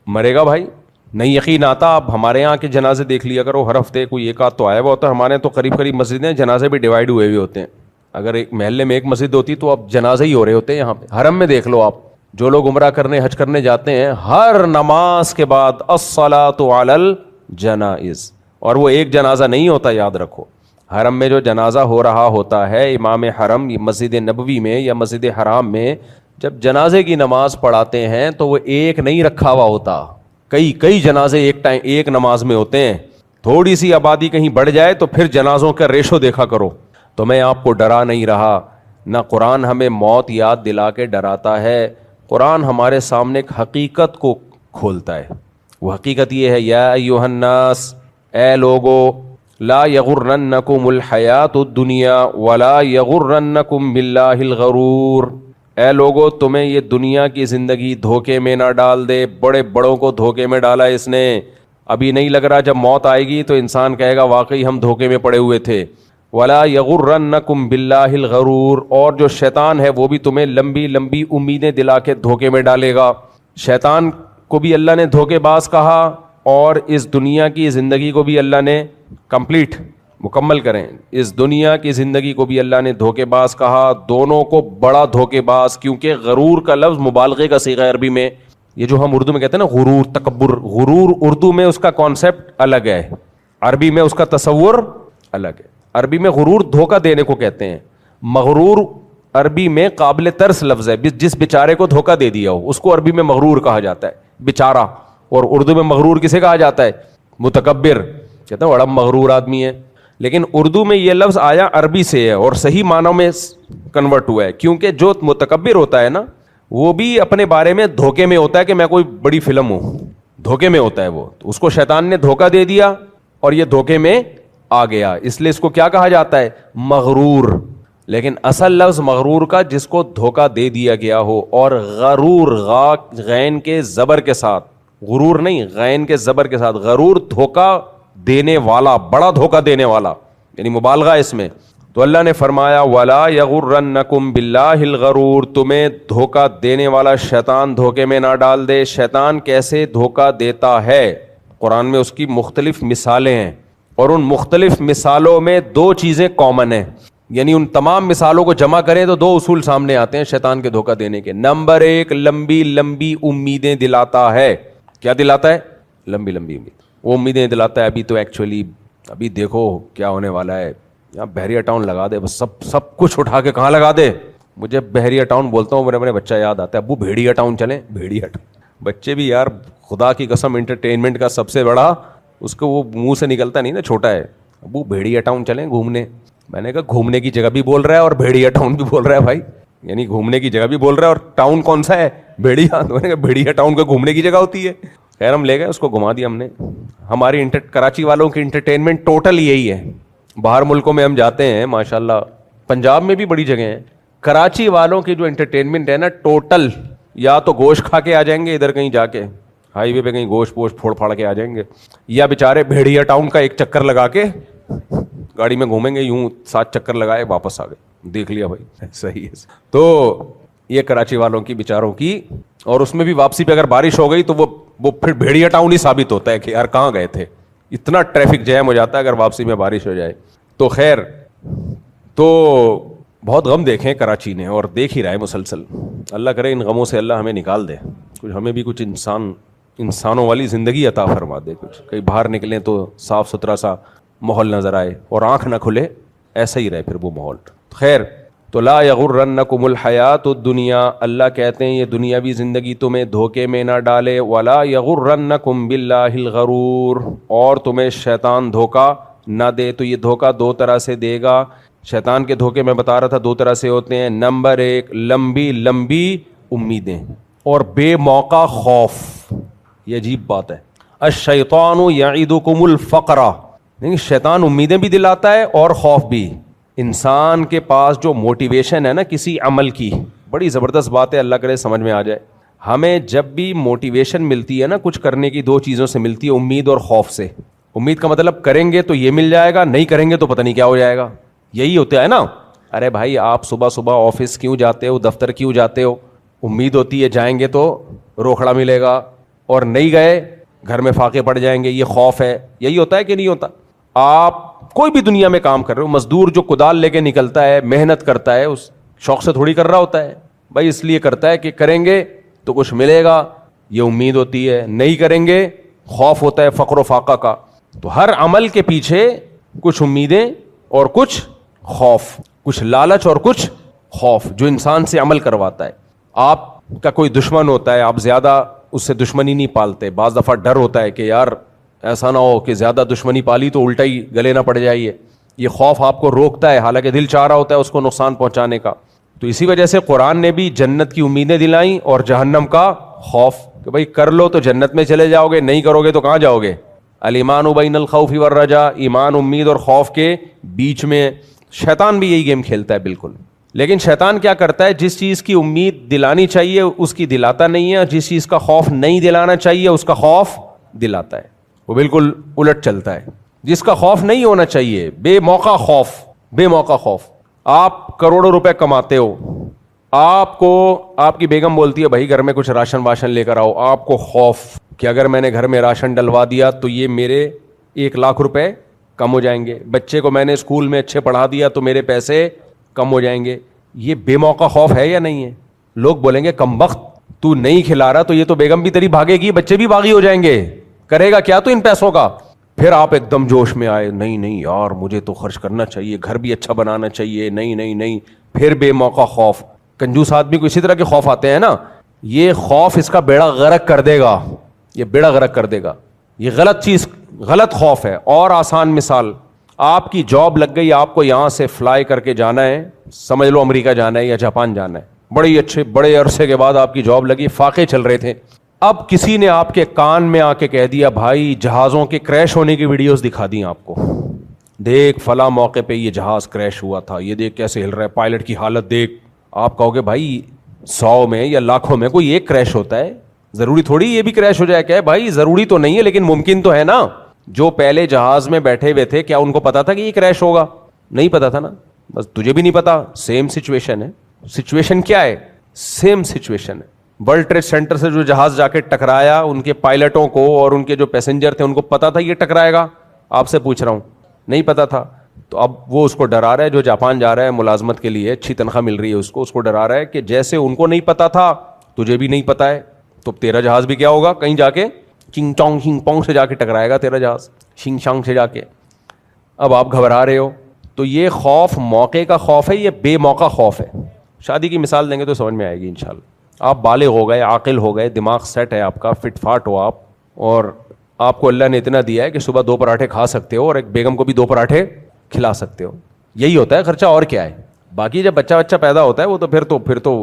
مرے گا بھائی. نہیں یقین آتا آپ ہمارے یہاں کے جنازے دیکھ لیا کرو, ہر ہفتے کوئی ایک آدھ تو آیا ہوا ہوتا ہے. ہمارے تو قریب قریب مسجدیں, جنازے بھی ڈیوائڈ ہوئے ہوئے ہوتے ہیں. اگر ایک محلے میں ایک مسجد ہوتی تو اب جنازے ہی ہو رہے ہوتے ہیں. یہاں پہ حرم میں دیکھ لو آپ, جو لوگ عمرہ کرنے حج کرنے جاتے ہیں, ہر نماز کے بعد الصلاۃ علی الجنائز, اور وہ ایک جنازہ نہیں ہوتا, یاد رکھو. حرم میں جو جنازہ ہو رہا ہوتا ہے, امام حرم مسجد نبوی میں یا مسجد حرام میں جب جنازے کی نماز پڑھاتے ہیں تو وہ ایک نہیں رکھا ہوا ہوتا, کئی جنازے ایک نماز میں ہوتے ہیں. تھوڑی سی آبادی کہیں بڑھ جائے تو پھر جنازوں کا ریشو دیکھا کرو. تو میں آپ کو ڈرا نہیں رہا, نہ قرآن ہمیں موت یاد دلا کے ڈراتا ہے. قرآن ہمارے سامنے ایک حقیقت کو کھولتا ہے. وہ حقیقت یہ ہے, یا ایھا الناس, اے لوگو, لا یغرنکم الحیات الدنیا ولا یغرنکم باللہ الغرور. اے لوگو تمہیں یہ دنیا کی زندگی دھوکے میں نہ ڈال دے. بڑے بڑوں کو دھوکے میں ڈالا اس نے, ابھی نہیں لگ رہا, جب موت آئے گی تو انسان کہے گا واقعی ہم دھوکے میں پڑے ہوئے تھے. ولا یغرنکم باللہ الغرور, اور جو شیطان ہے وہ بھی تمہیں لمبی لمبی امیدیں دلا کے دھوکے میں ڈالے گا. شیطان کو بھی اللہ نے دھوکے باز کہا, اور اس دنیا کی زندگی کو بھی اللہ نے مکمل کریں, اس دنیا کی زندگی کو بھی اللہ نے دھوکے باز کہا. دونوں کو بڑا دھوکے باز, کیونکہ غرور کا لفظ مبالغے کا صیغہ عربی میں, یہ جو ہم اردو میں کہتے ہیں نا غرور, تکبر, غرور اردو میں اس کا کانسیپٹ الگ ہے, عربی میں اس کا تصور الگ ہے. عربی میں غرور دھوکہ دینے کو کہتے ہیں. مغرور عربی میں قابل ترس لفظ ہے, جس بیچارے کو دھوکہ دے دیا ہو اس کو عربی میں مغرور کہا جاتا ہے, بیچارہ. اور اردو میں مغرور کسے کہا جاتا ہے؟ متکبر. کہتے ہیں بڑا مغرور آدمی ہے. لیکن اردو میں یہ لفظ آیا عربی سے ہے اور صحیح معنوں میں کنورٹ ہوا ہے, کیونکہ جو متکبر ہوتا ہے نا وہ بھی اپنے بارے میں دھوکے میں ہوتا ہے کہ میں کوئی بڑی فلم ہوں, دھوکے میں ہوتا ہے وہ. اس کو شیطان نے دھوکہ دے دیا اور یہ دھوکے میں آ گیا, اس لیے اس کو کیا کہا جاتا ہے؟ مغرور. لیکن اصل لفظ مغرور کا جس کو دھوکہ دے دیا گیا ہو, اور غرور غین کے زبر کے ساتھ, غرور نہیں غین کے زبر کے ساتھ, غرور دھوکہ دینے والا, بڑا دھوکہ دینے والا, یعنی مبالغہ اس میں. تو اللہ نے فرمایا وَلَا يَغُرَّنَّكُمْ بِاللَّهِ الْغَرُورُ, تمہیں دھوکہ دینے والا شیطان دھوکے میں نہ ڈال دے. شیطان کیسے دھوکہ دیتا ہے؟ قرآن میں اس کی مختلف مثالیں ہیں, اور ان مختلف مثالوں میں دو چیزیں کامن ہیں, یعنی ان تمام مثالوں کو جمع کریں تو دو اصول سامنے آتے ہیں شیطان کے دھوکہ دینے کے. نمبر ایک, لمبی لمبی امیدیں دلاتا ہے. کیا دلاتا ہے؟ لمبی لمبی امید. وہ امیدیں دلاتا ہے ابھی تو ایکچولی ابھی دیکھو کیا ہونے والا ہے, یہاں بحریہ ٹاؤن لگا دے, بس سب کچھ اٹھا کے کہاں لگا دے. مجھے بحریہ ٹاؤن بولتا ہوں, میرے بچہ یاد آتا ہے, ابو بھیڑیا ٹاؤن چلیں. بھیڑیا ٹاؤن بچے بھی یار خدا کی قسم انٹرٹینمنٹ کا سب سے بڑا, اس کو وہ منہ سے نکلتا نہیں نا, چھوٹا ہے, ابو بھیڑیا ٹاؤن چلیں گھومنے. میں نے کہا گھومنے کی جگہ بھی بول رہا ہے اور بھیڑیا ٹاؤن بھی بول رہا ہے بھائی, یعنی گھومنے کی جگہ بھی بول رہا ہے اور ٹاؤن کون سا ہے؟ بھیڑیا. تو میں نے کہا بھیڑیا ٹاؤن کو گھومنے کی جگہ ہوتی ہے. خیر ہم لے گئے, اس کو گھما دیا ہم نے. ہماری کراچی والوں کی انٹرٹینمنٹ ٹوٹل یہی ہے. باہر ملکوں میں ہم جاتے ہیں ماشاءاللہ, پنجاب میں بھی بڑی جگہ ہیں, کراچی والوں کی جو انٹرٹینمنٹ ہے نا ٹوٹل, یا تو گوشت کھا کے آ جائیں گے ادھر کہیں جا کے ہائی وے پہ کہیں گوشت پوشت پھوڑ پھاڑ کے آ جائیں گے, یا بیچارے بھیڑیا ٹاؤن کا ایک چکر لگا کے گاڑی میں گھومیں گے, یوں 7 چکر لگائے واپس آ گئے, دیکھ لیا بھائی صحیح ہے. تو یہ کراچی والوں کی بیچاروں کی, اور اس میں بھی واپسی پہ اگر بارش ہو گئی تو وہ پھر بھیڑیا ٹاؤن ہی ثابت ہوتا ہے کہ یار کہاں گئے تھے, اتنا ٹریفک جیم ہو جاتا ہے اگر واپسی میں بارش ہو جائے. تو خیر, تو بہت غم دیکھیں کراچی نے اور دیکھ ہی رہا ہے مسلسل. اللہ کرے ان غموں سے اللہ ہمیں نکال دے, کچھ ہمیں بھی کچھ انسانوں والی زندگی عطا فرما دے, کچھ کہیں باہر نکلیں تو صاف ستھرا سا ماحول نظر آئے اور آنکھ نہ کھلے, ایسا ہی رہے پھر وہ ماحول. خیر, تو لا یغرنکم الحیات الدنیا, اللہ کہتے ہیں یہ دنیاوی زندگی تمہیں دھوکے میں نہ ڈالے. ولا یغرنکم باللہ الغرور, اور تمہیں شیطان دھوکا نہ دے. تو یہ دھوکا دو طرح سے دے گا. شیطان کے دھوکے میں بتا رہا تھا دو طرح سے ہوتے ہیں. نمبر ایک, لمبی لمبی امیدیں اور بے موقع خوف. یہ عجیب بات ہے. الشیطان یعدکم الفقر, نہیں شیطان امیدیں بھی دلاتا ہے اور خوف بھی. انسان کے پاس جو موٹیویشن ہے نا کسی عمل کی, بڑی زبردست بات ہے, اللہ کرے سمجھ میں آ جائے. ہمیں جب بھی موٹیویشن ملتی ہے نا کچھ کرنے کی, دو چیزوں سے ملتی ہے, امید اور خوف سے. امید کا مطلب کریں گے تو یہ مل جائے گا, نہیں کریں گے تو پتہ نہیں کیا ہو جائے گا, یہی ہوتا ہے نا. ارے بھائی آپ صبح صبح آفس کیوں جاتے ہو, دفتر کیوں جاتے ہو؟ امید ہوتی ہے جائیں گے تو روکھڑا ملے گا, اور نہیں گئے گھر میں فاقے پڑ جائیں گے, یہ خوف ہے. یہی ہوتا ہے کہ نہیں ہوتا؟ آپ کوئی بھی دنیا میں کام کر رہے ہو, مزدور جو کدال لے کے نکلتا ہے, محنت کرتا ہے, اس شوق سے تھوڑی کر رہا ہوتا ہے بھائی, اس لیے کرتا ہے کہ کریں گے تو کچھ ملے گا, یہ امید ہوتی ہے. نہیں کریں گے خوف ہوتا ہے فقر و فاقہ کا. تو ہر عمل کے پیچھے کچھ امیدیں اور کچھ خوف, کچھ لالچ اور کچھ خوف جو انسان سے عمل کرواتا ہے. آپ کا کوئی دشمن ہوتا ہے, آپ زیادہ اس سے دشمنی نہیں پالتے. بعض دفعہ ڈر ہوتا ہے کہ یار ایسا نہ ہو کہ زیادہ دشمنی پالی تو الٹا ہی گلے نہ پڑ جائیے. یہ خوف آپ کو روکتا ہے, حالانکہ دل چاہ رہا ہوتا ہے اس کو نقصان پہنچانے کا. تو اسی وجہ سے قرآن نے بھی جنت کی امیدیں دلائیں اور جہنم کا خوف, کہ بھائی کر لو تو جنت میں چلے جاؤ گے, نہیں کرو گے تو کہاں جاؤ گے. الایمان بین الخوف والرجاء, ایمان امید اور خوف کے بیچ میں. شیطان بھی یہی گیم کھیلتا ہے بالکل. لیکن شیطان کیا کرتا ہے, جس چیز کی امید دلانی چاہیے اس کی دلاتا نہیں ہے, جس چیز کا خوف نہیں دلانا چاہیے اس کا خوف دلاتا ہے. وہ بالکل الٹ چلتا ہے. جس کا خوف نہیں ہونا چاہیے, بے موقع خوف, بے موقع خوف. آپ کروڑوں روپے کماتے ہو, آپ کو آپ کی بیگم بولتی ہے بھائی گھر میں کچھ راشن واشن لے کر آؤ, آپ کو خوف کہ اگر میں نے گھر میں راشن ڈلوا دیا تو یہ میرے 1,00,000 روپے کم ہو جائیں گے, بچے کو میں نے اسکول میں اچھے پڑھا دیا تو میرے پیسے کم ہو جائیں گے. یہ بے موقع خوف ہے یا نہیں ہے؟ لوگ بولیں گے کم بخت, تو نہیں کھلا رہا تو یہ تو بیگم بھی تیری بھاگے گی, بچے بھی باغی ہو جائیں گے, کرے گا کیا تو ان پیسوں کا. پھر آپ ایک دم جوش میں آئے, نہیں نہیں یار مجھے تو خرچ کرنا چاہیے, گھر بھی اچھا بنانا چاہیے, نہیں نہیں نہیں. پھر بے موقع خوف. کنجوس آدمی کو اسی طرح کے خوف آتے ہیں نا, یہ خوف اس کا بیڑا غرق کر دے گا, یہ بیڑا غرق کر دے گا. یہ غلط چیز, غلط خوف ہے. اور آسان مثال, آپ کی جاب لگ گئی, آپ کو یہاں سے فلائی کر کے جانا ہے, سمجھ لو امریکہ جانا ہے یا جاپان جانا ہے, بڑی اچھے بڑے عرصے کے بعد آپ کی جاب لگی, فاقے چل رہے تھے. اب کسی نے آپ کے کان میں آ کے کہہ دیا بھائی جہازوں کے کریش ہونے کی ویڈیوز دکھا دی آپ کو, دیکھ فلاں موقع پہ یہ جہاز کریش ہوا تھا, یہ دیکھ کیسے ہل رہا ہے, پائلٹ کی حالت دیکھ. آپ کہو گے بھائی 100 میں یا لاکھوں میں کوئی ایک کریش ہوتا ہے, ضروری تھوڑی یہ بھی کریش ہو جائے. کہ بھائی ضروری تو نہیں ہے لیکن ممکن تو ہے نا. جو پہلے جہاز میں بیٹھے ہوئے تھے کیا ان کو پتا تھا کہ یہ کریش ہوگا؟ نہیں پتا تھا نا. بس تجھے بھی نہیں پتا, سیم سچویشن ہے. سچویشن کیا ہے؟ سیم سچویشن ہے. ورلڈ ٹریڈ سینٹر سے جو جہاز جا کے ٹکرایا, ان کے پائلٹوں کو اور ان کے جو پیسنجر تھے ان کو پتا تھا یہ ٹکرائے گا؟ آپ سے پوچھ رہا ہوں, نہیں پتا تھا. تو اب وہ اس کو ڈرا رہا ہے, جو جاپان جا رہا ہے ملازمت کے لیے, اچھی تنخواہ مل رہی ہے اس کو ڈرا رہا ہے کہ جیسے ان کو نہیں پتا تھا تجھے بھی نہیں پتا ہے, تو تیرا جہاز بھی کیا ہوگا, کہیں جا کے چنگ چونگ شنگ پونگ سے جا کے ٹکرائے گا تیرا جہاز, شنگ شانگ سے جا کے. اب آپ گھبرا رہے ہو. تو یہ خوف موقع کا خوف ہے, یہ بے موقع خوف ہے. شادی کی مثال دیں گے تو سمجھ میں آئے گی انشاءاللہ. آپ بالغ ہو گئے, عاقل ہو گئے, دماغ سیٹ ہے آپ کا, فٹ فاٹ ہو آپ, اور آپ کو اللہ نے اتنا دیا ہے کہ صبح 2 پراٹھے کھا سکتے ہو اور ایک بیگم کو بھی 2 پراٹھے کھلا سکتے ہو. یہی ہوتا ہے خرچہ, اور کیا ہے. باقی جب بچہ پیدا ہوتا ہے وہ تو پھر تو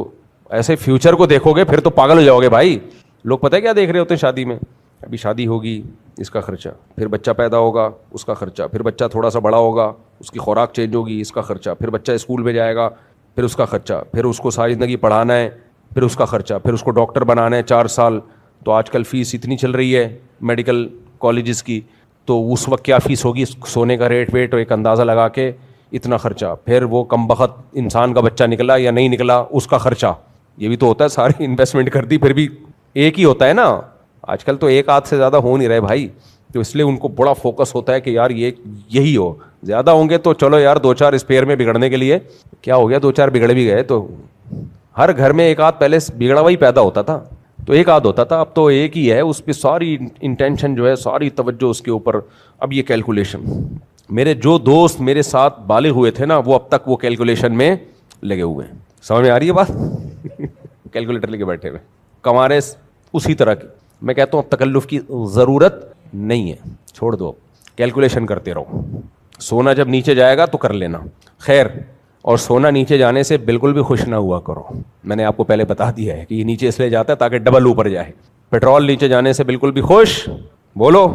ایسے فیوچر کو دیکھو گے, پھر تو پاگل ہو جاؤ گے بھائی. لوگ پتہ ہے کیا دیکھ رہے ہوتے ہیں شادی میں؟ ابھی شادی ہوگی, اس کا خرچہ, پھر بچہ پیدا ہوگا, اس کا خرچہ, پھر بچہ تھوڑا سا بڑا ہوگا, اس کی خوراک چینج ہوگی, اس کا خرچہ, پھر بچہ اسکول میں جائے گا, پھر اس کا خرچہ, پھر اس کو ساری زندگی پڑھانا ہے, پھر اس کا خرچہ, پھر اس کو ڈاکٹر بنانا ہے 4 سال. تو آج کل فیس اتنی چل رہی ہے میڈیکل کالجز کی, تو اس وقت کیا فیس ہوگی, سونے کا ریٹ ویٹ ایک اندازہ لگا کے اتنا خرچہ. پھر وہ کم بخت انسان کا بچہ نکلا یا نہیں نکلا, اس کا خرچہ. یہ بھی تو ہوتا ہے, ساری انویسٹمنٹ کر دی پھر بھی ایک ہی ہوتا ہے نا. آج کل تو ایک آدھ سے زیادہ ہو نہیں رہے بھائی, تو اس لیے ان کو بڑا فوکس ہوتا ہے کہ یار یہی ہو. زیادہ ہوں گے تو چلو یار 2-4 اسپیئر میں بگڑنے کے لیے کیا ہو گیا, 2-4 بگڑ بھی گئے تو ہر گھر میں ایک آدھ پہلے بگڑا ہوا ہی پیدا ہوتا تھا, تو ایک آدھ ہوتا تھا, اب تو ایک ہی ہے. اس پہ ساری انٹینشن جو ہے, ساری توجہ اس کے اوپر. اب یہ کیلکولیشن, میرے جو دوست میرے ساتھ بالغ ہوئے تھے نا, وہ اب تک وہ کیلکولیشن میں لگے ہوئے ہیں. سمجھ میں آ رہی ہے بات؟ کیلکولیٹر لے کے بیٹھے ہوئے کمارے اسی طرح کی. میں کہتا ہوں تکلف کی ضرورت نہیں ہے, چھوڑ دو, کیلکولیشن کرتے رہو. سونا جب نیچے جائے گا تو کر لینا. خیر, اور سونا نیچے جانے سے بالکل بھی خوش نہ ہوا کرو. میں نے آپ کو پہلے بتا دیا ہے کہ یہ نیچے اس لیے جاتا ہے تاکہ ڈبل اوپر جائے. پیٹرول نیچے جانے سے بالکل بھی خوش بولو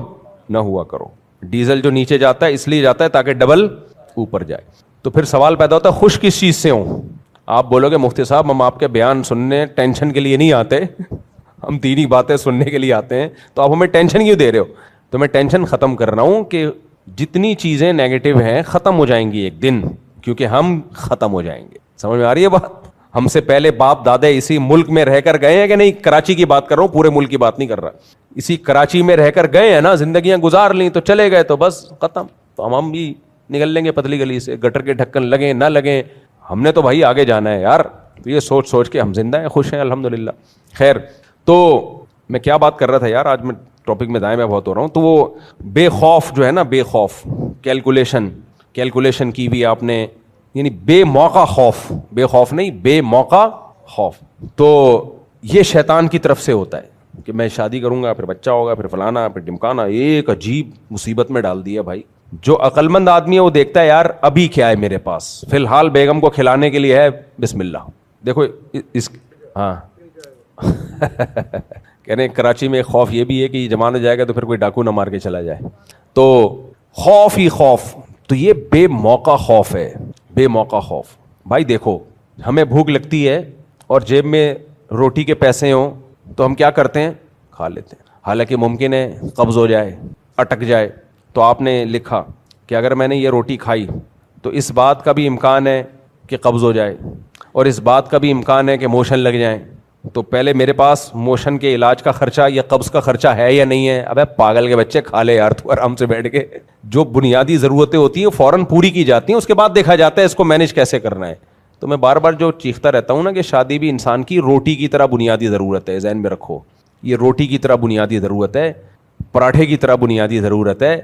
نہ ہوا کرو. ڈیزل جو نیچے جاتا ہے اس لیے جاتا ہے تاکہ ڈبل اوپر جائے. تو پھر سوال پیدا ہوتا ہے خوش کس چیز سے ہوں؟ آپ بولو گے مفتی صاحب ہم آپ کے بیان سننے ٹینشن کے لیے نہیں آتے, ہم دینی باتیں سننے کے لیے آتے ہیں. تو آپ ہمیں ٹینشن کیوں دے رہے ہو؟ تو میں ٹینشن ختم کر رہا ہوں کہ جتنی چیزیں نیگیٹو ہیں ختم ہو جائیں گی ایک دن, کیونکہ ہم ختم ہو جائیں گے. سمجھ میں آ رہی ہے بات؟ ہم سے پہلے باپ دادے اسی ملک میں رہ کر گئے ہیں کہ نہیں؟ کراچی کی بات کر رہا ہوں, پورے ملک کی بات نہیں کر رہا. اسی کراچی میں رہ کر گئے ہیں نا, زندگیاں گزار لیں تو چلے گئے, تو بس ختم. تو ہم بھی نکل لیں گے پتلی گلی سے, گٹر کے ڈھکن لگیں نہ لگیں, ہم نے تو بھائی آگے جانا ہے یار. تو یہ سوچ کے ہم زندہ ہیں, خوش ہیں الحمدللہ. خیر, تو میں کیا بات کر رہا تھا یار, آج میں ٹاپک میں دائیں میں بہت ہو رہا ہوں. تو وہ بے خوف جو ہے نا, بے خوف, کیلکولیشن کی بھی آپ نے, یعنی بے موقع خوف, بے خوف نہیں بے موقع خوف. تو یہ شیطان کی طرف سے ہوتا ہے کہ میں شادی کروں گا, پھر بچہ ہوگا, پھر فلانا, پھر ڈمکانا. ایک عجیب مصیبت میں ڈال دیا بھائی. جو عقل مند آدمی ہے وہ دیکھتا ہے یار ابھی کیا ہے میرے پاس, فی الحال بیگم کو کھلانے کے لیے ہے, بسم اللہ. دیکھو اس ہاں کہہ رہے ہیں کراچی میں خوف یہ بھی ہے کہ یہ زمانہ جائے گا تو پھر کوئی ڈاکو نہ مار کے چلا جائے. تو خوف ہی خوف. تو یہ بے موقع خوف ہے, بے موقع خوف. بھائی دیکھو, ہمیں بھوک لگتی ہے اور جیب میں روٹی کے پیسے ہوں تو ہم کیا کرتے ہیں, کھا لیتے ہیں. حالانکہ ممکن ہے قبض ہو جائے, اٹک جائے. تو آپ نے لکھا کہ اگر میں نے یہ روٹی کھائی تو اس بات کا بھی امکان ہے کہ قبض ہو جائے, اور اس بات کا بھی امکان ہے کہ موشن لگ جائیں. تو پہلے میرے پاس موشن کے علاج کا خرچہ یا قبض کا خرچہ ہے یا نہیں ہے؟ ابے پاگل کے بچے, کھا لے یار تو آرام سے بیٹھ کے. جو بنیادی ضرورتیں ہوتی ہیں فوراً پوری کی جاتی ہیں, اس کے بعد دیکھا جاتا ہے اس کو مینیج کیسے کرنا ہے. تو میں بار بار جو چیختا رہتا ہوں نا کہ شادی بھی انسان کی روٹی کی طرح بنیادی ضرورت ہے, ذہن میں رکھو. یہ روٹی کی طرح بنیادی ضرورت ہے, پراٹھے کی طرح بنیادی ضرورت ہے,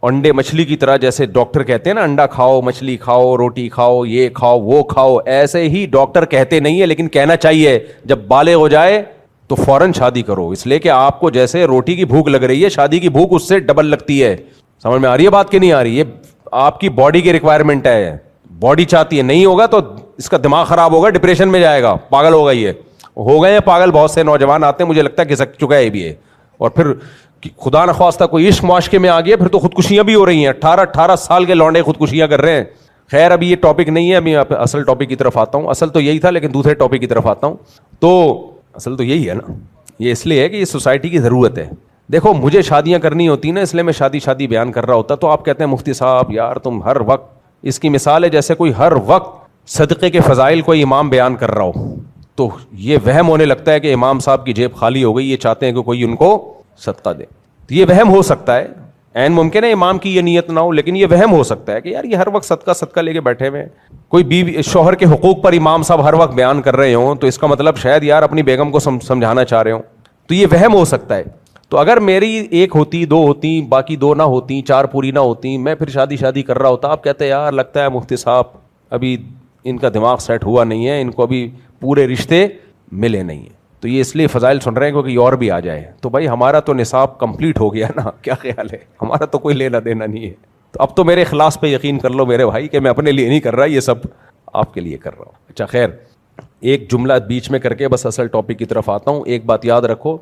انڈے مچھلی کی طرح. جیسے ڈاکٹر کہتے ہیں نا انڈا کھاؤ, مچھلی کھاؤ, روٹی کھاؤ, یہ کھاؤ, وہ کھاؤ, ایسے ہی ڈاکٹر کہتے نہیں ہے لیکن کہنا چاہیے. جب بالغ ہو جائے تو فوراً شادی کرو, اس لیے کہ آپ کو جیسے روٹی کی بھوک لگ رہی ہے, شادی کی بھوک اس سے ڈبل لگتی ہے. سمجھ میں آ رہی ہے بات کہ نہیں آ رہی؟ یہ آپ کی باڈی کی ریکوائرمنٹ ہے, باڈی چاہتی ہے. نہیں ہوگا تو اس کا دماغ خراب ہوگا, ڈپریشن میں جائے گا, پاگل ہوگا. یہ ہو گئے ہیں پاگل بہت سے نوجوان آتے ہیں, مجھے لگتا ہے کھسک چکا ہے بھی ہے. اور پھر خدا نخواستہ کوئی عشق معاشقے میں آ گیا, پھر تو خودکشیاں بھی ہو رہی ہیں. 18 سال کے لونڈے خودکشیاں کر رہے ہیں. خیر ابھی یہ ٹاپک نہیں ہے, ابھی اصل ٹاپک کی طرف آتا ہوں. اصل تو یہی تھا لیکن دوسرے ٹاپک کی طرف آتا ہوں. تو اصل تو یہی ہے نا, یہ اس لیے ہے کہ یہ سوسائٹی کی ضرورت ہے. دیکھو مجھے شادیاں کرنی ہوتی نا، اس لیے میں شادی بیان کر رہا ہوتا، تو آپ کہتے ہیں مفتی صاحب یار تم ہر وقت، اس کی مثال ہے جیسے کوئی ہر وقت صدقے کے فضائل کوئی امام بیان کر رہا ہو، تو یہ وہم ہونے لگتا ہے کہ امام صاحب کی جیب خالی ہو گئی، یہ چاہتے ہیں کہ کوئی ان کو صدقہ دے. تو یہ وہم ہو سکتا ہے، عین ممکن ہے امام کی یہ نیت نہ ہو، لیکن یہ وہم ہو سکتا ہے کہ یار یہ ہر وقت صدقہ لے کے بیٹھے ہوئے ہیں. کوئی بیوی شوہر کے حقوق پر امام صاحب ہر وقت بیان کر رہے ہوں، تو اس کا مطلب شاید یار اپنی بیگم کو سمجھانا چاہ رہے ہوں، تو یہ وہم ہو سکتا ہے. تو اگر میری ایک ہوتی، دو ہوتی، باقی دو نہ ہوتی، چار پوری نہ ہوتی، میں پھر شادی کر رہا ہوتا، آپ کہتے ہیں یار لگتا ہے مفتی صاحب ابھی ان کا دماغ سیٹ ہوا نہیں ہے، ان کو ابھی پورے رشتے ملے نہیں ہیں. تو یہ اس لیے فضائل سن رہے ہیں کیونکہ اور بھی آ جائے. تو بھائی ہمارا تو نصاب کمپلیٹ ہو گیا نا، کیا خیال ہے؟ ہمارا تو کوئی لینا دینا نہیں ہے. تو اب تو میرے اخلاص پہ یقین کر لو میرے بھائی کہ میں اپنے لیے نہیں کر رہا، یہ سب آپ کے لیے کر رہا ہوں. اچھا خیر، ایک جملہ بیچ میں کر کے بس اصل ٹاپک کی طرف آتا ہوں. ایک بات یاد رکھو،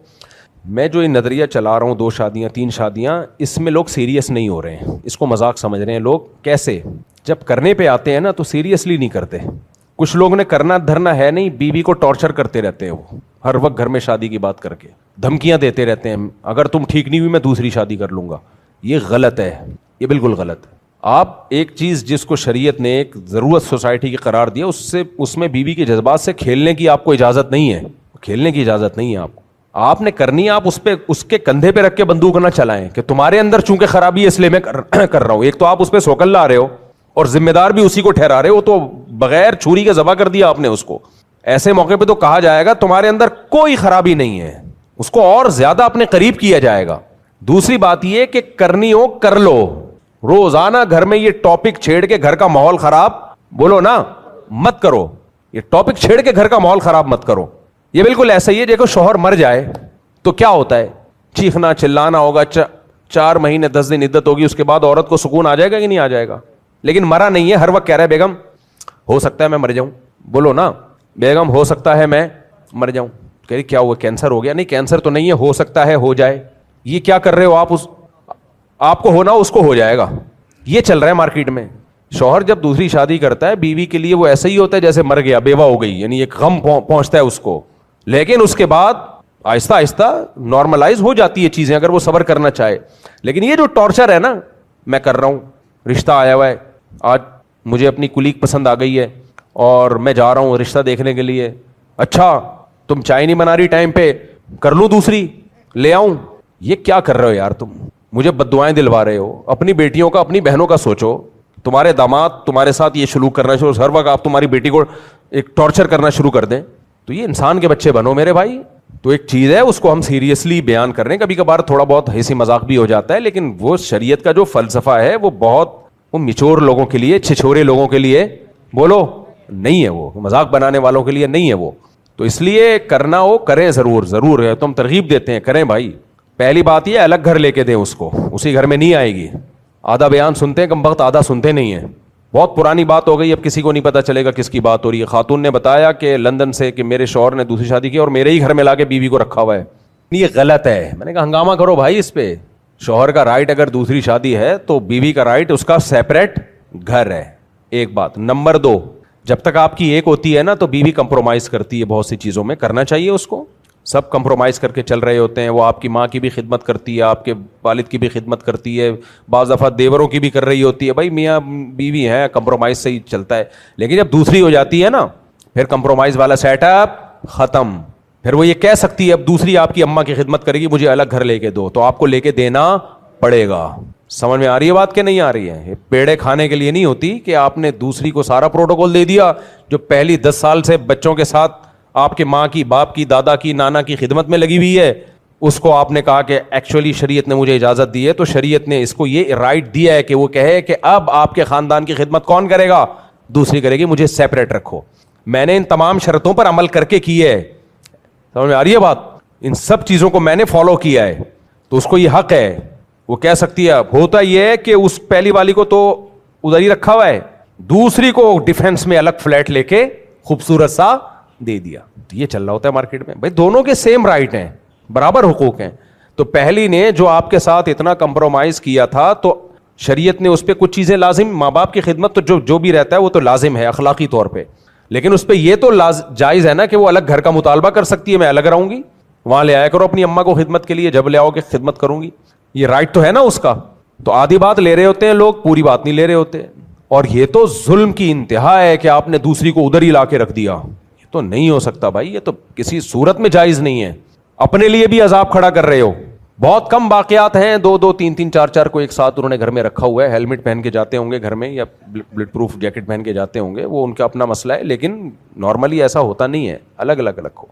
میں جو یہ نظریہ چلا رہا ہوں 2 شادیاں 3 شادیاں، اس میں لوگ سیریس نہیں ہو رہے ہیں، اس کو مذاق سمجھ رہے ہیں لوگ. کیسے؟ جب کرنے پہ آتے ہیں نا تو سیریسلی نہیں کرتے. کچھ لوگ نے کرنا دھرنا ہے نہیں، بیوی کو ٹارچر کرتے رہتے ہیں، وہ ہر وقت گھر میں شادی کی بات کر کے دھمکیاں دیتے رہتے ہیں، اگر تم ٹھیک نہیں ہوئی میں دوسری شادی کر لوں گا. یہ غلط ہے، یہ بالکل غلط ہے. آپ ایک چیز جس کو شریعت نے ایک ضرورت سوسائٹی کی قرار دیا، اس میں بیوی کے جذبات سے کھیلنے کی آپ کو اجازت نہیں ہے، کھیلنے کی اجازت نہیں ہے. آپ نے کرنی ہے، آپ اس کے کندھے پہ رکھ کے بندوق نہ چلائیں کہ تمہارے اندر چونکہ خرابی ہے اس لیے میں کر رہا ہوں. ایک تو آپ اس پہ سوکل لا رہے ہو اور ذمہ دار بھی اسی کو ٹھہرا رہے ہو، تو بغیر چھری کے ذبح کر دیا آپ نے اس کو. ایسے موقع پہ تو کہا جائے گا تمہارے اندر کوئی خرابی نہیں ہے، اس کو اور زیادہ اپنے قریب کیا جائے گا. دوسری بات یہ کہ کرنی ہو کر لو. روزانہ گھر میں یہ ٹاپک چھیڑ کے گھر کا ماحول خراب بولو نا مت کرو. یہ ٹاپک چھیڑ کے گھر کا ماحول خراب مت کرو. یہ بالکل ایسا ہی ہے دیکھو شوہر مر جائے تو کیا ہوتا ہے، چیخنا چلانا ہوگا، 4 مہینے 10 دن عدت ہوگی، اس کے بعد عورت کو سکون آ جائے گا کہ نہیں آ جائے گا؟ لیکن مرا نہیں ہے، ہر وقت کہہ رہا ہے بیگم ہو سکتا ہے میں مر جاؤں. بولو نا بیگم ہو سکتا ہے میں مر جاؤں. کہہ رہی کیا ہوا، کینسر ہو گیا؟ نہیں کینسر تو نہیں ہے، ہو سکتا ہے ہو جائے. یہ کیا کر رہے ہو آپ؟ آپ کو ہونا اس کو ہو جائے گا. یہ چل رہا ہے مارکیٹ میں. شوہر جب دوسری شادی کرتا ہے بیوی کے لیے وہ ایسا ہی ہوتا ہے جیسے مر گیا، بیوہ ہو گئی، یعنی ایک غم پہنچتا ہے اس کو. لیکن اس کے بعد آہستہ آہستہ نارملائز ہو جاتی ہے چیزیں اگر وہ صبر کرنا چاہے. لیکن یہ جو ٹارچر ہے نا، میں کر رہا ہوں، رشتہ آیا ہوا ہے، آج مجھے اپنی کلیگ پسند آ گئی ہے اور میں جا رہا ہوں رشتہ دیکھنے کے لیے. اچھا تم چائے نہیں بنا رہی ٹائم پہ، کر لوں دوسری لے آؤں. یہ کیا کر رہے ہو یار تم؟ مجھے بددعائیں دلوا رہے ہو. اپنی بیٹیوں کا اپنی بہنوں کا سوچو. تمہارے داماد تمہارے ساتھ یہ سلوک کرنا شروع، ہر وقت آپ تمہاری بیٹی کو ایک ٹارچر کرنا شروع کر دیں تو یہ انسان کے بچے بنو میرے بھائی. تو ایک چیز ہے اس کو ہم سیریسلی بیان کر رہے ہیں، کبھی کبھار تھوڑا بہت ہنسی مذاق بھی ہو جاتا ہے، لیکن وہ شریعت کا جو فلسفہ ہے وہ بہت وہ میچور لوگوں کے لیے، چھچورے لوگوں کے لیے بولو نہیں ہے، وہ مذاق بنانے والوں کے لیے نہیں ہے وہ. تو اس لیے کرنا ہو کریں ضرور ہے، تو ہم ترغیب دیتے ہیں کریں بھائی. پہلی بات یہ الگ گھر لے کے دیں اس کو، اسی گھر میں نہیں آئے گی. آدھا بیان سنتے ہیں کم وقت، آدھا سنتے نہیں ہیں. بہت پرانی بات ہو گئی، اب کسی کو نہیں پتا چلے گا کس کی بات ہو رہی ہے. خاتون نے بتایا کہ لندن سے کہ میرے شوہر نے دوسری شادی کی اور میرے ہی گھر میں لا کے بیوی کو رکھا ہوا ہے. یہ غلط ہے. میں نے کہا ہنگامہ کرو بھائی اس پہ. شوہر کا رائٹ اگر دوسری شادی ہے تو بیوی کا رائٹ اس کا سیپریٹ گھر ہے. ایک بات. نمبر 2، جب تک آپ کی ایک ہوتی ہے نا تو بیوی کمپرومائز کرتی ہے بہت سی چیزوں میں، کرنا چاہیے اس کو. سب کمپرومائز کر کے چل رہے ہوتے ہیں. وہ آپ کی ماں کی بھی خدمت کرتی ہے، آپ کے والد کی بھی خدمت کرتی ہے، بعض دفعہ دیوروں کی بھی کر رہی ہوتی ہے. بھائی میاں بیوی ہے، کمپرومائز سے ہی چلتا ہے. لیکن جب دوسری ہو جاتی ہے نا پھر کمپرومائز والا سیٹ اپ ختم. پھر وہ یہ کہہ سکتی ہے اب دوسری آپ کی اماں کی خدمت کرے گی، مجھے الگ گھر لے کے دو، تو آپ کو لے کے دینا پڑے گا. سمجھ میں آ رہی ہے بات کہ نہیں آ رہی ہے؟ پیڑے کھانے کے لیے نہیں ہوتی کہ آپ نے دوسری کو سارا پروٹوکول دے دیا جو پہلی 10 سال سے بچوں کے ساتھ آپ کے ماں کی، باپ کی، دادا کی، نانا کی خدمت میں لگی ہوئی ہے. اس کو آپ نے کہا کہ ایکچولی شریعت نے مجھے اجازت دی ہے، تو شریعت نے اس کو یہ رائٹ دیا ہے کہ وہ کہے کہ اب آپ کے خاندان کی خدمت کون کرے گا؟ دوسری کرے گی، مجھے سیپریٹ رکھو. میں نے ان تمام شرطوں پر عمل کر کے کی ہے. سمجھ میں آ رہی ہے بات؟ ان سب چیزوں کو میں نے فالو کیا ہے، تو اس کو یہ حق ہے. وہ کہہ سکتی ہے. ہوتا یہ ہے کہ اس پہلی والی کو تو ادھر ہی رکھا ہوا ہے، دوسری کو ڈیفینس میں الگ فلیٹ لے کے خوبصورت سا دے دیا. یہ چل رہا ہوتا ہے مارکیٹ میں. بھائی دونوں کے سیم رائٹ ہیں، برابر حقوق ہیں. تو پہلی نے جو آپ کے ساتھ اتنا کمپرومائز کیا تھا تو شریعت نے اس پہ کچھ چیزیں لازم، ماں باپ کی خدمت تو جو بھی رہتا ہے وہ تو لازم ہے اخلاقی طور پہ، لیکن اس پہ یہ تو جائز ہے نا کہ وہ الگ گھر کا مطالبہ کر سکتی ہے، میں الگ رہوں گی. وہاں لے آیا کرو اپنی اماں کو خدمت کے لیے, جب لے آؤ کہ خدمت کروں گی, یہ رائٹ تو ہے نا اس کا. تو آدھی بات لے رہے ہوتے ہیں لوگ, پوری بات نہیں لے رہے ہوتے. اور یہ تو ظلم کی انتہا ہے کہ آپ نے دوسری کو ادھر ہی لا کے رکھ دیا. یہ تو نہیں ہو سکتا بھائی, یہ تو کسی صورت میں جائز نہیں ہے. اپنے لیے بھی عذاب کھڑا کر رہے ہو. بہت کم واقعات ہیں, 2 3 4 کو ایک ساتھ انہوں نے گھر میں رکھا ہوا ہے, ہیلمٹ پہن کے جاتے ہوں گے گھر میں, یا بلٹ پروف جیکٹ پہن کے جاتے ہوں گے, وہ ان کا اپنا مسئلہ ہے, لیکن نارملی ایسا ہوتا نہیں ہے, الگ الگ ہو.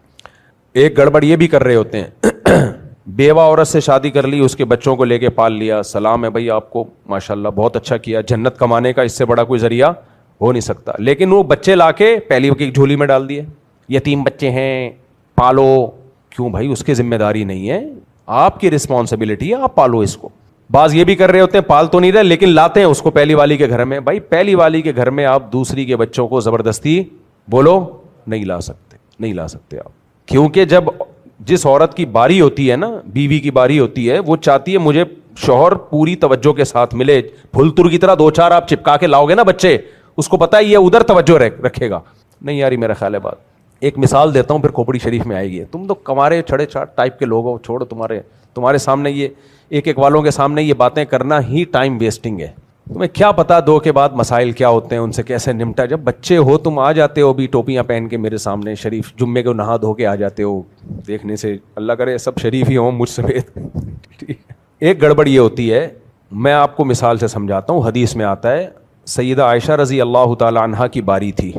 ایک گڑبڑ یہ بھی کر رہے ہوتے ہیں, بیوہ عورت سے شادی کر لی, اس کے بچوں کو لے کے پال لیا, سلام ہے بھائی آپ کو, ماشاءاللہ بہت اچھا کیا, جنت کمانے کا اس سے بڑا کوئی ذریعہ ہو نہیں سکتا. لیکن وہ بچے لا کے پہلی کی جھولی میں ڈال دیے, یتیم بچے ہیں پالو. کیوں بھائی, اس کی ذمہ داری نہیں ہے, آپ کی رسپانسبلٹی ہے, آپ پالو اس کو. بعض یہ بھی کر رہے ہوتے ہیں, پال تو نہیں رہے لیکن لاتے ہیں اس کو پہلی والی کے گھر میں. بھائی پہلی والی کے گھر میں آپ دوسری کے بچوں کو زبردستی بولو نہیں لا سکتے, نہیں لا سکتے آپ. کیونکہ جس عورت کی باری ہوتی ہے نا, بیوی کی باری ہوتی ہے, وہ چاہتی ہے مجھے شوہر پوری توجہ کے ساتھ ملے. پھلتر کی طرح 2 4 آپ چپکا کے لاؤ گے نا بچے, اس کو پتا ہے یہ ادھر توجہ رکھے گا. نہیں یاری, میرا خیال ہے بات. ایک مثال دیتا ہوں, پھر کھوپڑی شریف میں آئے گی. تم تو کمارے چھڑے چھاٹ ٹائپ کے لوگ ہو, چھوڑو, تمہارے سامنے یہ ایک والوں کے سامنے یہ باتیں کرنا ہی ٹائم ویسٹنگ ہے. تمہیں کیا پتا 2 کے بعد مسائل کیا ہوتے ہیں, ان سے کیسے نمٹا. جب بچے ہو تم آ جاتے ہو بھی ٹوپیاں پہن کے میرے سامنے, شریف جمعے کو نہا دھو کے آ جاتے ہو. دیکھنے سے اللہ کرے سب شریف ہی ہوں مجھ سمیت. ایک گڑبڑ یہ ہوتی ہے, میں آپ کو مثال سے سمجھاتا ہوں. حدیث میں آتا ہے, سیدہ عائشہ رضی اللہ تعالی عنہا کی باری تھی.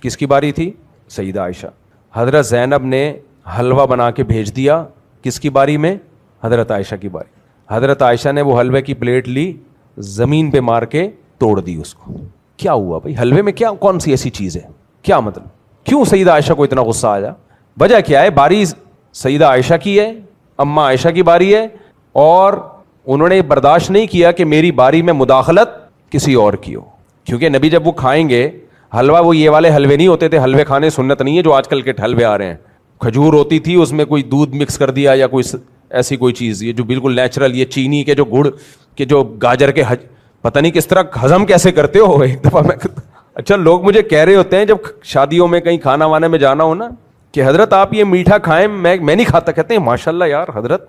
کس کی باری تھی؟ سیدہ عائشہ. حضرت زینب نے حلوہ بنا کے بھیج دیا, کس کی باری میں؟ حضرت عائشہ کی باری. حضرت عائشہ نے وہ حلوے کی پلیٹ لی, زمین پہ مار کے توڑ دی اس کو. کیا ہوا بھائی, حلوے میں کیا کون سی ایسی چیز ہے, کیا مطلب, کیوں سیدہ عائشہ کو اتنا غصہ آیا؟ وجہ کیا ہے؟ باری سیدہ عائشہ کی ہے, اماں عائشہ کی باری ہے, اور انہوں نے برداشت نہیں کیا کہ میری باری میں مداخلت کسی اور کی ہو. کیونکہ نبی جب وہ کھائیں گے حلوہ, وہ یہ والے حلوے نہیں ہوتے تھے, حلوے کھانے سنت نہیں ہے جو آج کل کے حلوے آ رہے ہیں. کھجور ہوتی تھی, اس میں کوئی دودھ مکس کر دیا یا کوئی ایسی کوئی چیز, یہ جو بالکل نیچرل, یہ چینی کے جو گڑ کے جو گاجر کے پتہ نہیں کس طرح ہضم کیسے کرتے ہو. ایک دفعہ میں, اچھا لوگ مجھے کہہ رہے ہوتے ہیں جب شادیوں میں کہیں کھانا وانے میں جانا ہو نا, کہ حضرت آپ یہ میٹھا کھائیں, میں نہیں کھاتا. کہتے ہیں ماشاءاللہ یار حضرت,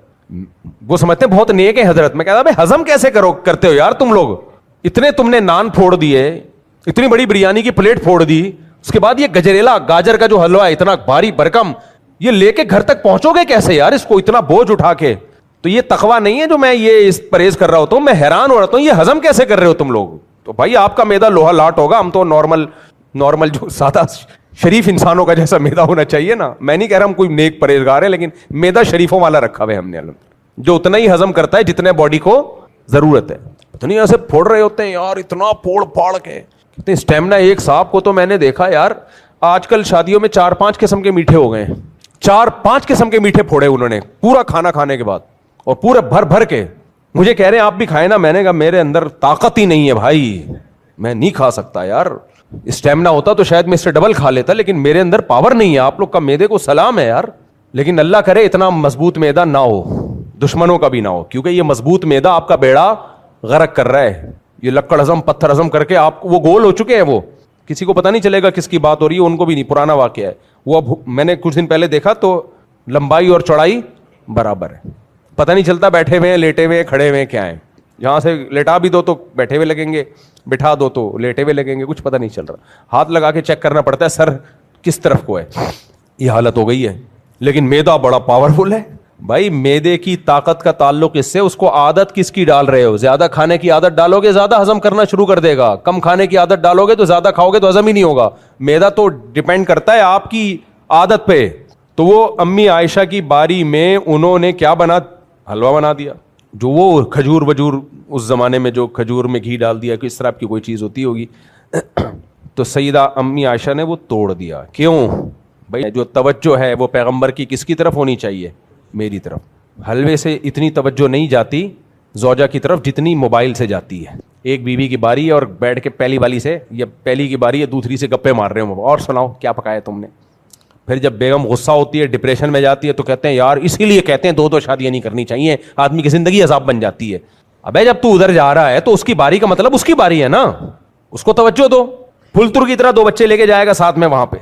وہ سمجھتے ہیں بہت نیک ہے حضرت. میں کہتا بھائی ہضم کیسے کرتے ہو یار تم لوگ, اتنے تم نے نان پھوڑ دیے, اتنی بڑی بریانی کی پلیٹ پھوڑ دی, اس کے بعد یہ گجریلا گاجر کا جو حلوہ اتنا بھاری بھرکم, یہ لے کے گھر تک پہنچو گے کیسے یار, اس کو اتنا بوجھ اٹھا کے. تو یہ تقویٰ نہیں ہے جو میں یہ پرہیز کر رہا ہوتا ہوں, میں حیران ہو رہا ہوں یہ ہضم کیسے کر رہے ہو تم لوگ. تو بھائی آپ کا میدا لوہا لاٹ ہوگا, ہم تو نارمل جو سادہ شریف انسانوں کا جیسا میدا ہونا چاہیے نا. میں نہیں کہہ رہا ہم کوئی نیک پرہیزگار ہے, لیکن میدا شریفوں والا رکھا ہوا ہے ہم نے, جو اتنا ہی ہضم کرتا ہے جتنے باڈی کو ضرورت ہے. اتنی ایسے پھوڑ رہے ہوتے ہیں یار, اتنا پھوڑ پھاڑ کے کتنے اسٹیمنا. ایک صاحب کو تو میں نے دیکھا یار, آج کل شادیوں میں 4 5 قسم کے میٹھے ہو گئے ہیں, 4 5 قسم کے میٹھے پھوڑے انہوں نے پورا کھانا کھانے کے بعد, اور پورا بھر کے. مجھے کہہ رہے ہیں آپ بھی کھائیں نا. میں نے کہا میرے اندر طاقت ہی نہیں ہے بھائی, میں نہیں کھا سکتا یار. اسٹیمنا ہوتا تو شاید میں اس سے ڈبل کھا لیتا, لیکن میرے اندر پاور نہیں ہے. آپ لوگ کا میدے کو سلام ہے یار, لیکن اللہ کرے اتنا مضبوط میدا نہ ہو, دشمنوں کا بھی نہ ہو, کیونکہ یہ مضبوط میدا آپ کا بیڑا غرق کر رہا ہے. یہ لکڑ ہضم پتھر ہضم کر کے آپ وہ گول ہو چکے ہیں, وہ کسی کو پتہ نہیں چلے گا کس کی بات ہو رہی ہے, ان کو بھی نہیں, پرانا واقعہ ہے وہ. اب میں نے کچھ دن پہلے دیکھا تو لمبائی اور چوڑائی برابر ہے, پتہ نہیں چلتا بیٹھے ہوئے ہیں, لیٹے ہوئے ہیں, کھڑے ہوئے ہیں, کیا ہیں. جہاں سے لیٹا بھی دو تو بیٹھے ہوئے لگیں گے, بٹھا دو تو لیٹے ہوئے لگیں گے, کچھ پتہ نہیں چل رہا. ہاتھ لگا کے چیک کرنا پڑتا ہے سر کس طرف کو ہے. یہ حالت ہو گئی ہے. لیکن میدا بڑا پاورفل ہے بھائی. میدے کی طاقت کا تعلق اس سے, اس کو عادت کس کی ڈال رہے ہو. زیادہ کھانے کی عادت ڈالو گے زیادہ ہضم کرنا شروع کر دے گا, کم کھانے کی عادت ڈالو گے تو زیادہ کھاؤ گے تو ہضم ہی نہیں ہوگا. میدا تو ڈیپینڈ کرتا ہے آپ کی عادت پہ. تو وہ امی عائشہ کی باری میں انہوں نے کیا بنا, حلوہ بنا دیا, جو وہ کھجور وجور اس زمانے میں جو کھجور میں گھی ڈال دیا, کس طرح کی کوئی چیز ہوتی ہوگی. تو سیدہ امی عائشہ نے وہ توڑ دیا. کیوں بھائی؟ جو توجہ ہے وہ پیغمبر کی کس کی طرف ہونی چاہیے, میری طرف. حلوے سے اتنی توجہ نہیں جاتی زوجہ کی طرف جتنی موبائل سے جاتی ہے. ایک بیوی کی باری ہے اور بیٹھ کے پہلی والی سے, یا پہلی کی باری ہے دوسری سے گپے مار رہے ہوں, اور سناؤ کیا پکایا تم نے. پھر جب بیگم غصہ ہوتی ہے, ڈپریشن میں جاتی ہے, تو کہتے ہیں یار اسی لیے کہتے ہیں 2 شادیاں نہیں کرنی چاہیے, آدمی کی زندگی عذاب بن جاتی ہے. ابے جب تو ادھر جا رہا ہے تو اس کی باری کا مطلب اس کی باری ہے نا, اس کو توجہ دو. پھلتر کی طرح 2 بچے لے کے جائے گا ساتھ میں وہاں پہ,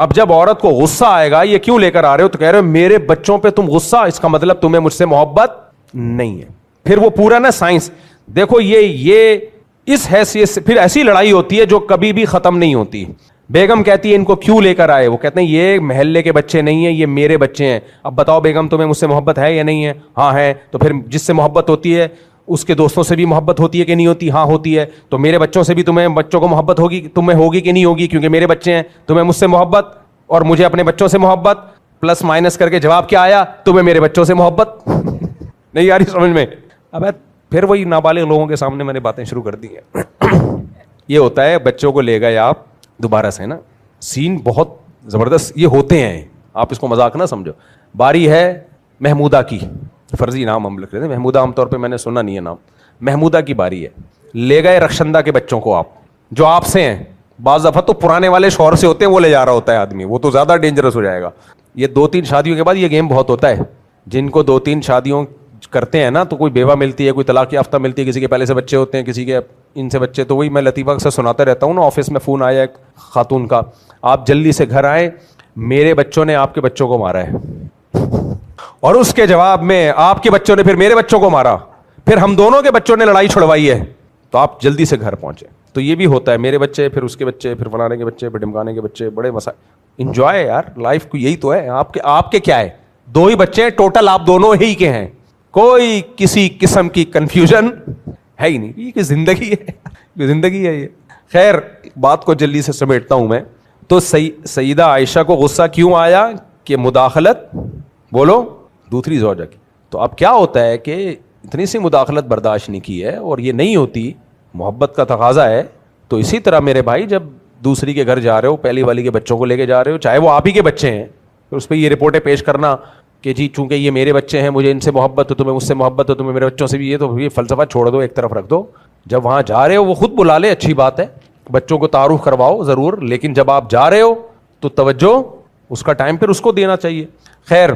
اب جب عورت کو غصہ آئے گا یہ کیوں لے کر آ رہے ہو, تو کہہ رہے ہو میرے بچوں پہ تم غصہ, اس کا مطلب تمہیں مجھ سے محبت نہیں ہے. پھر وہ پورا نا سائنس دیکھو, یہ اس حیثیت سے پھر ایسی لڑائی ہوتی ہے جو کبھی بھی ختم نہیں ہوتی. بیگم کہتی ہے ان کو کیوں لے کر آئے, وہ کہتے ہیں یہ محلے کے بچے نہیں ہیں, یہ میرے بچے ہیں. اب بتاؤ بیگم تمہیں مجھ سے محبت ہے یا نہیں ہے؟ ہاں ہے. تو پھر جس سے محبت ہوتی ہے اس کے دوستوں سے بھی محبت ہوتی ہے کہ نہیں ہوتی؟ ہاں ہوتی ہے. تو میرے بچوں سے بھی تمہیں بچوں کو محبت ہوگی, تمہیں ہوگی کہ نہیں ہوگی؟ کیونکہ میرے بچے ہیں, تمہیں مجھ سے محبت اور مجھے اپنے بچوں سے محبت. پلس مائنس کر کے جواب کیا آیا؟ تمہیں میرے بچوں سے محبت. نہیں آ رہی سمجھ میں؟ اب پھر وہی نابالغ لوگوں کے سامنے میں نے باتیں شروع کر دی ہیں. یہ ہوتا ہے بچوں کو لے گئے آپ دوبارہ سے نا, سین بہت زبردست یہ ہوتے ہیں, آپ اس کو مذاق نہ سمجھو. باری ہے محمودہ کی, فرضی نام ہم لکھ رہے تھے, محمودہ عام طور پہ میں نے سنا نہیں ہے نام. محمودہ کی باری ہے, لے گئے رخشندہ کے بچوں کو آپ, جو آپ سے ہیں. بعض دفعہ تو پرانے والے شوہر سے ہوتے ہیں, وہ لے جا رہا ہوتا ہے آدمی, وہ تو زیادہ ڈینجرس ہو جائے گا. یہ 2-3 شادیوں کے بعد یہ گیم بہت ہوتا ہے. جن کو 2-3 شادیوں کرتے ہیں نا, تو کوئی بیوہ ملتی ہے, کوئی طلاق یافتہ ملتی ہے, کسی کے پہلے سے بچے ہوتے ہیں, کسی کے ان سے بچے. تو وہی میں لطیفہ سے سناتا رہتا ہوں نا, آفس میں فون آیا ایک خاتون کا, آپ جلدی سے گھر آئیں, میرے بچوں نے آپ کے بچوں کو مارا ہے. اور اس کے جواب میں آپ کے بچوں نے پھر میرے بچوں کو مارا, پھر ہم دونوں کے بچوں نے لڑائی چھڑوائی ہے, تو آپ جلدی سے گھر پہنچے. تو یہ بھی ہوتا ہے, میرے بچے پھر اس کے بچے پھر فلانے کے بچے پھر ڈمکانے کے بچے, بڑے مسائل. انجوائے یار لائف کو, یہی تو ہے. آپ کے کیا ہے, 2 ہی بچے ہیں ٹوٹل, آپ دونوں ہی کے ہیں, کوئی کسی قسم کی کنفیوژن ہے ہی نہیں. یہ کہ زندگی ہے, زندگی ہے یہ. خیر بات کو جلدی سے سمیٹتا ہوں میں. تو سیدہ عائشہ کو غصہ کیوں آیا کہ مداخلت بولو دوسری زوجہ کی. تو اب کیا ہوتا ہے کہ اتنی سی مداخلت برداشت نہیں کی ہے, اور یہ نہیں ہوتی, محبت کا تقاضا ہے. تو اسی طرح میرے بھائی جب دوسری کے گھر جا رہے ہو, پہلی والی کے بچوں کو لے کے جا رہے ہو, چاہے وہ آپ ہی کے بچے ہیں, پھر اس پہ یہ رپورٹیں پیش کرنا کہ جی چونکہ یہ میرے بچے ہیں, مجھے ان سے محبت ہو, تمہیں مجھ سے محبت ہو, تمہیں میرے بچوں سے بھی. یہ تو یہ فلسفہ چھوڑ دو, ایک طرف رکھ دو. جب وہاں جا رہے ہو وہ خود بلا لے, اچھی بات ہے, بچوں کو تعارف کرواؤ ضرور, لیکن جب آپ جا رہے ہو تو توجہ اس کا ٹائم پھر اس کو دینا چاہیے. خیر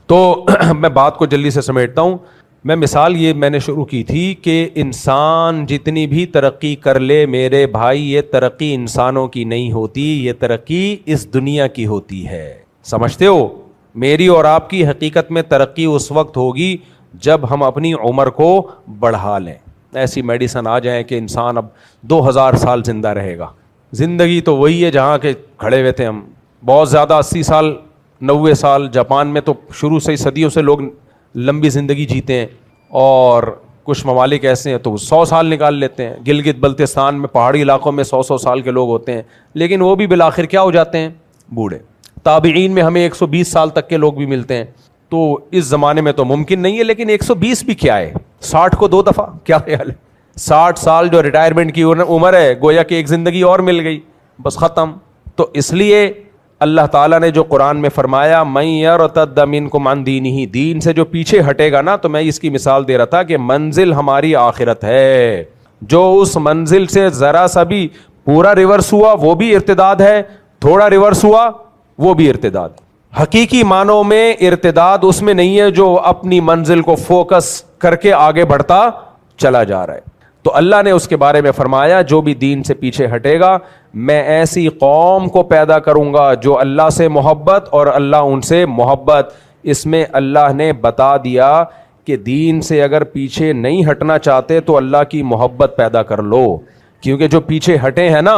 تو میں بات کو جلدی سے سمیٹتا ہوں. میں مثال یہ میں نے شروع کی تھی کہ انسان جتنی بھی ترقی کر لے میرے بھائی, یہ ترقی انسانوں کی نہیں ہوتی, یہ ترقی اس دنیا کی ہوتی ہے. سمجھتے ہو؟ میری اور آپ کی حقیقت میں ترقی اس وقت ہوگی جب ہم اپنی عمر کو بڑھا لیں. ایسی میڈیسن آ جائیں کہ انسان اب 2000 سال زندہ رہے گا. زندگی تو وہی ہے جہاں کے کھڑے ہوئے تھے ہم, بہت زیادہ 80 سال 90 سال. جاپان میں تو شروع سے ہی صدیوں سے لوگ لمبی زندگی جیتے ہیں, اور کچھ ممالک ایسے ہیں تو 100 سال نکال لیتے ہیں. گلگت بلتستان میں پہاڑی علاقوں میں 100 سال کے لوگ ہوتے ہیں, لیکن وہ بھی بالآخر کیا ہو جاتے ہیں؟ بوڑھے. تابعین میں ہمیں 120 سال تک کے لوگ بھی ملتے ہیں. تو اس زمانے میں تو ممکن نہیں ہے, لیکن 120 بھی کیا ہے, 60 کو 2 دفعہ, کیا خیال ہے؟ 60 سال جو ریٹائرمنٹ کی عمر ہے, گویا کہ ایک زندگی اور مل گئی, بس ختم. تو اس لیے اللہ تعالیٰ نے جو قرآن میں فرمایا من یرتد منکم عن دینہ, دین سے جو پیچھے ہٹے گا نا, تو میں اس کی مثال دے رہا تھا کہ منزل ہماری آخرت ہے, جو اس منزل سے ذرا سا بھی پورا ریورس ہوا وہ بھی ارتداد ہے, تھوڑا ریورس ہوا وہ بھی ارتداد. حقیقی معنوں میں ارتداد اس میں نہیں ہے جو اپنی منزل کو فوکس کر کے آگے بڑھتا چلا جا رہا ہے. تو اللہ نے اس کے بارے میں فرمایا جو بھی دین سے پیچھے ہٹے گا میں ایسی قوم کو پیدا کروں گا جو اللہ سے محبت اور اللہ ان سے محبت. اس میں اللہ نے بتا دیا کہ دین سے اگر پیچھے نہیں ہٹنا چاہتے تو اللہ کی محبت پیدا کر لو, کیونکہ جو پیچھے ہٹے ہیں نا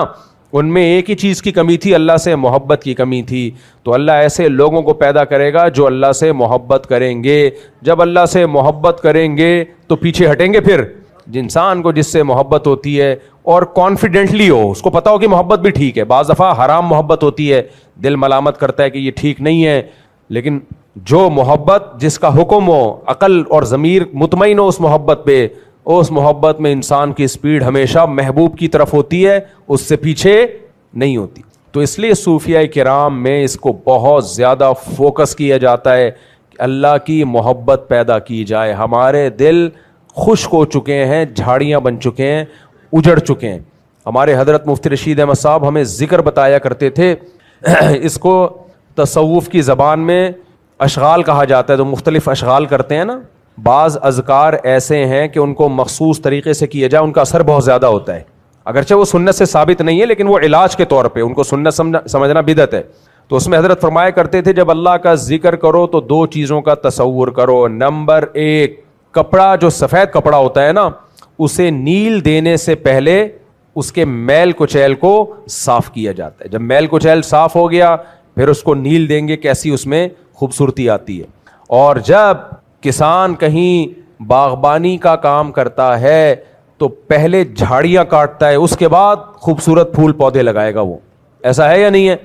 ان میں ایک ہی چیز کی کمی تھی, اللہ سے محبت کی کمی تھی. تو اللہ ایسے لوگوں کو پیدا کرے گا جو اللہ سے محبت کریں گے. جب اللہ سے محبت کریں گے تو پیچھے ہٹیں گے. پھر انسان کو جس سے محبت ہوتی ہے اور کانفیڈنٹلی ہو, اس کو پتا ہو کہ محبت بھی ٹھیک ہے. بعض دفعہ حرام محبت ہوتی ہے, دل ملامت کرتا ہے کہ یہ ٹھیک نہیں ہے, لیکن جو محبت جس کا حکم ہو, عقل اور ضمیر مطمئن ہو اس محبت پہ, اس محبت میں انسان کی سپیڈ ہمیشہ محبوب کی طرف ہوتی ہے, اس سے پیچھے نہیں ہوتی. تو اس لیے صوفیاء کرام میں اس کو بہت زیادہ فوکس کیا جاتا ہے کہ اللہ کی محبت پیدا کی جائے. ہمارے دل خشک ہو چکے ہیں, جھاڑیاں بن چکے ہیں, اجڑ چکے ہیں. ہمارے حضرت مفتی رشید احمد صاحب ہمیں ذکر بتایا کرتے تھے, اس کو تصوف کی زبان میں اشغال کہا جاتا ہے. تو مختلف اشغال کرتے ہیں نا, بعض اذکار ایسے ہیں کہ ان کو مخصوص طریقے سے کیا جائے, ان کا اثر بہت زیادہ ہوتا ہے. اگرچہ وہ سنت سے ثابت نہیں ہے لیکن وہ علاج کے طور پہ ان کو سنت سمجھنا بدعت ہے. تو اس میں حضرت فرمایا کرتے تھے جب اللہ کا ذکر کرو تو دو چیزوں کا تصور کرو. نمبر ایک, کپڑا جو سفید کپڑا ہوتا ہے نا, اسے نیل دینے سے پہلے اس کے میل کچیل کو صاف کیا جاتا ہے. جب میل کچیل صاف ہو گیا پھر اس کو نیل دیں گے, کیسی اس میں خوبصورتی آتی ہے. اور جب کسان کہیں باغبانی کا کام کرتا ہے تو پہلے جھاڑیاں کاٹتا ہے, اس کے بعد خوبصورت پھول پودے لگائے گا وہ. ایسا ہے یا نہیں ہے؟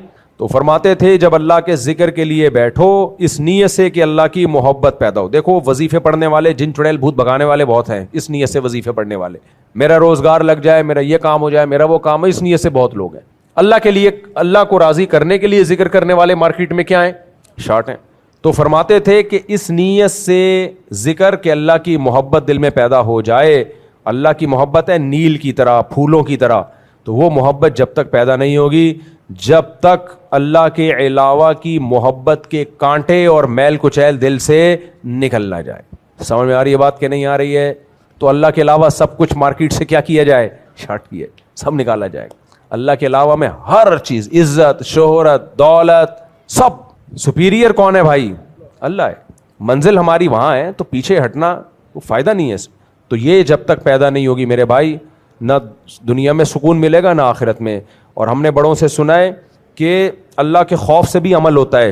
تو فرماتے تھے جب اللہ کے ذکر کے لیے بیٹھو اس نیت سے کہ اللہ کی محبت پیدا ہو. دیکھو وظیفے پڑھنے والے, جن چڑیل بھوت بھگانے والے بہت ہیں اس نیت سے وظیفے پڑھنے والے, میرا روزگار لگ جائے, میرا یہ کام ہو جائے, میرا وہ کام ہے, اس نیت سے بہت لوگ ہیں. اللہ کے لیے, اللہ کو راضی کرنے کے لیے ذکر کرنے والے مارکیٹ میں کیا ہیں؟ شارٹ ہیں. تو فرماتے تھے کہ اس نیت سے ذکر کہ اللہ کی محبت دل میں پیدا ہو جائے. اللہ کی محبت ہے نیل کی طرح, پھولوں کی طرح. تو وہ محبت جب تک پیدا نہیں ہوگی جب تک اللہ کے علاوہ کی محبت کے کانٹے اور میل کچیل دل سے نکل نہ جائے. سمجھ میں آ رہی ہے بات کہ نہیں آ رہی ہے؟ تو اللہ کے علاوہ سب کچھ مارکیٹ سے کیا کیا جائے؟ شارٹ کیا, سب نکالا جائے. اللہ کے علاوہ میں ہر چیز, عزت, شہرت, دولت, سب سپیریئر کون ہے بھائی؟ اللہ ہے. منزل ہماری وہاں ہے تو پیچھے ہٹنا وہ فائدہ نہیں ہے. تو یہ جب تک پیدا نہیں ہوگی میرے بھائی, نہ دنیا میں سکون ملے گا نہ آخرت میں. اور ہم نے بڑوں سے سنا ہے کہ اللہ کے خوف سے بھی عمل ہوتا ہے.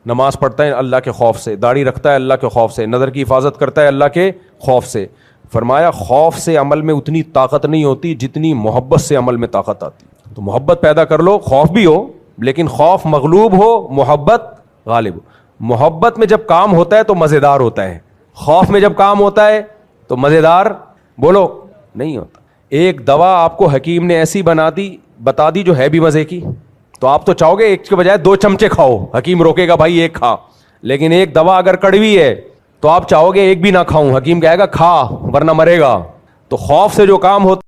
نماز پڑھتا ہے اللہ کے خوف سے, داڑھی رکھتا ہے اللہ کے خوف سے, نظر کی حفاظت کرتا ہے اللہ کے خوف سے. فرمایا خوف سے عمل میں اتنی طاقت نہیں ہوتی جتنی محبت سے عمل میں طاقت آتی. تو محبت پیدا کر لو, خوف بھی ہو لیکن خوف مغلوب ہو, محبت غالب ہو. محبت میں جب کام ہوتا ہے تو مزیدار ہوتا ہے, خوف میں جب کام ہوتا ہے تو مزیدار بولو نہیں ہوتا. ایک دوا آپ کو حکیم نے ایسی بتا دی جو ہے بھی مزے کی, تو آپ تو چاہو گے ایک کے بجائے 2 چمچے کھاؤ, حکیم روکے گا بھائی ایک کھا. لیکن ایک دوا اگر کڑوی ہے تو آپ چاہو گے ایک بھی نہ کھاؤں, حکیم کہے گا کھا ورنہ مرے گا. تو خوف سے جو کام ہوتا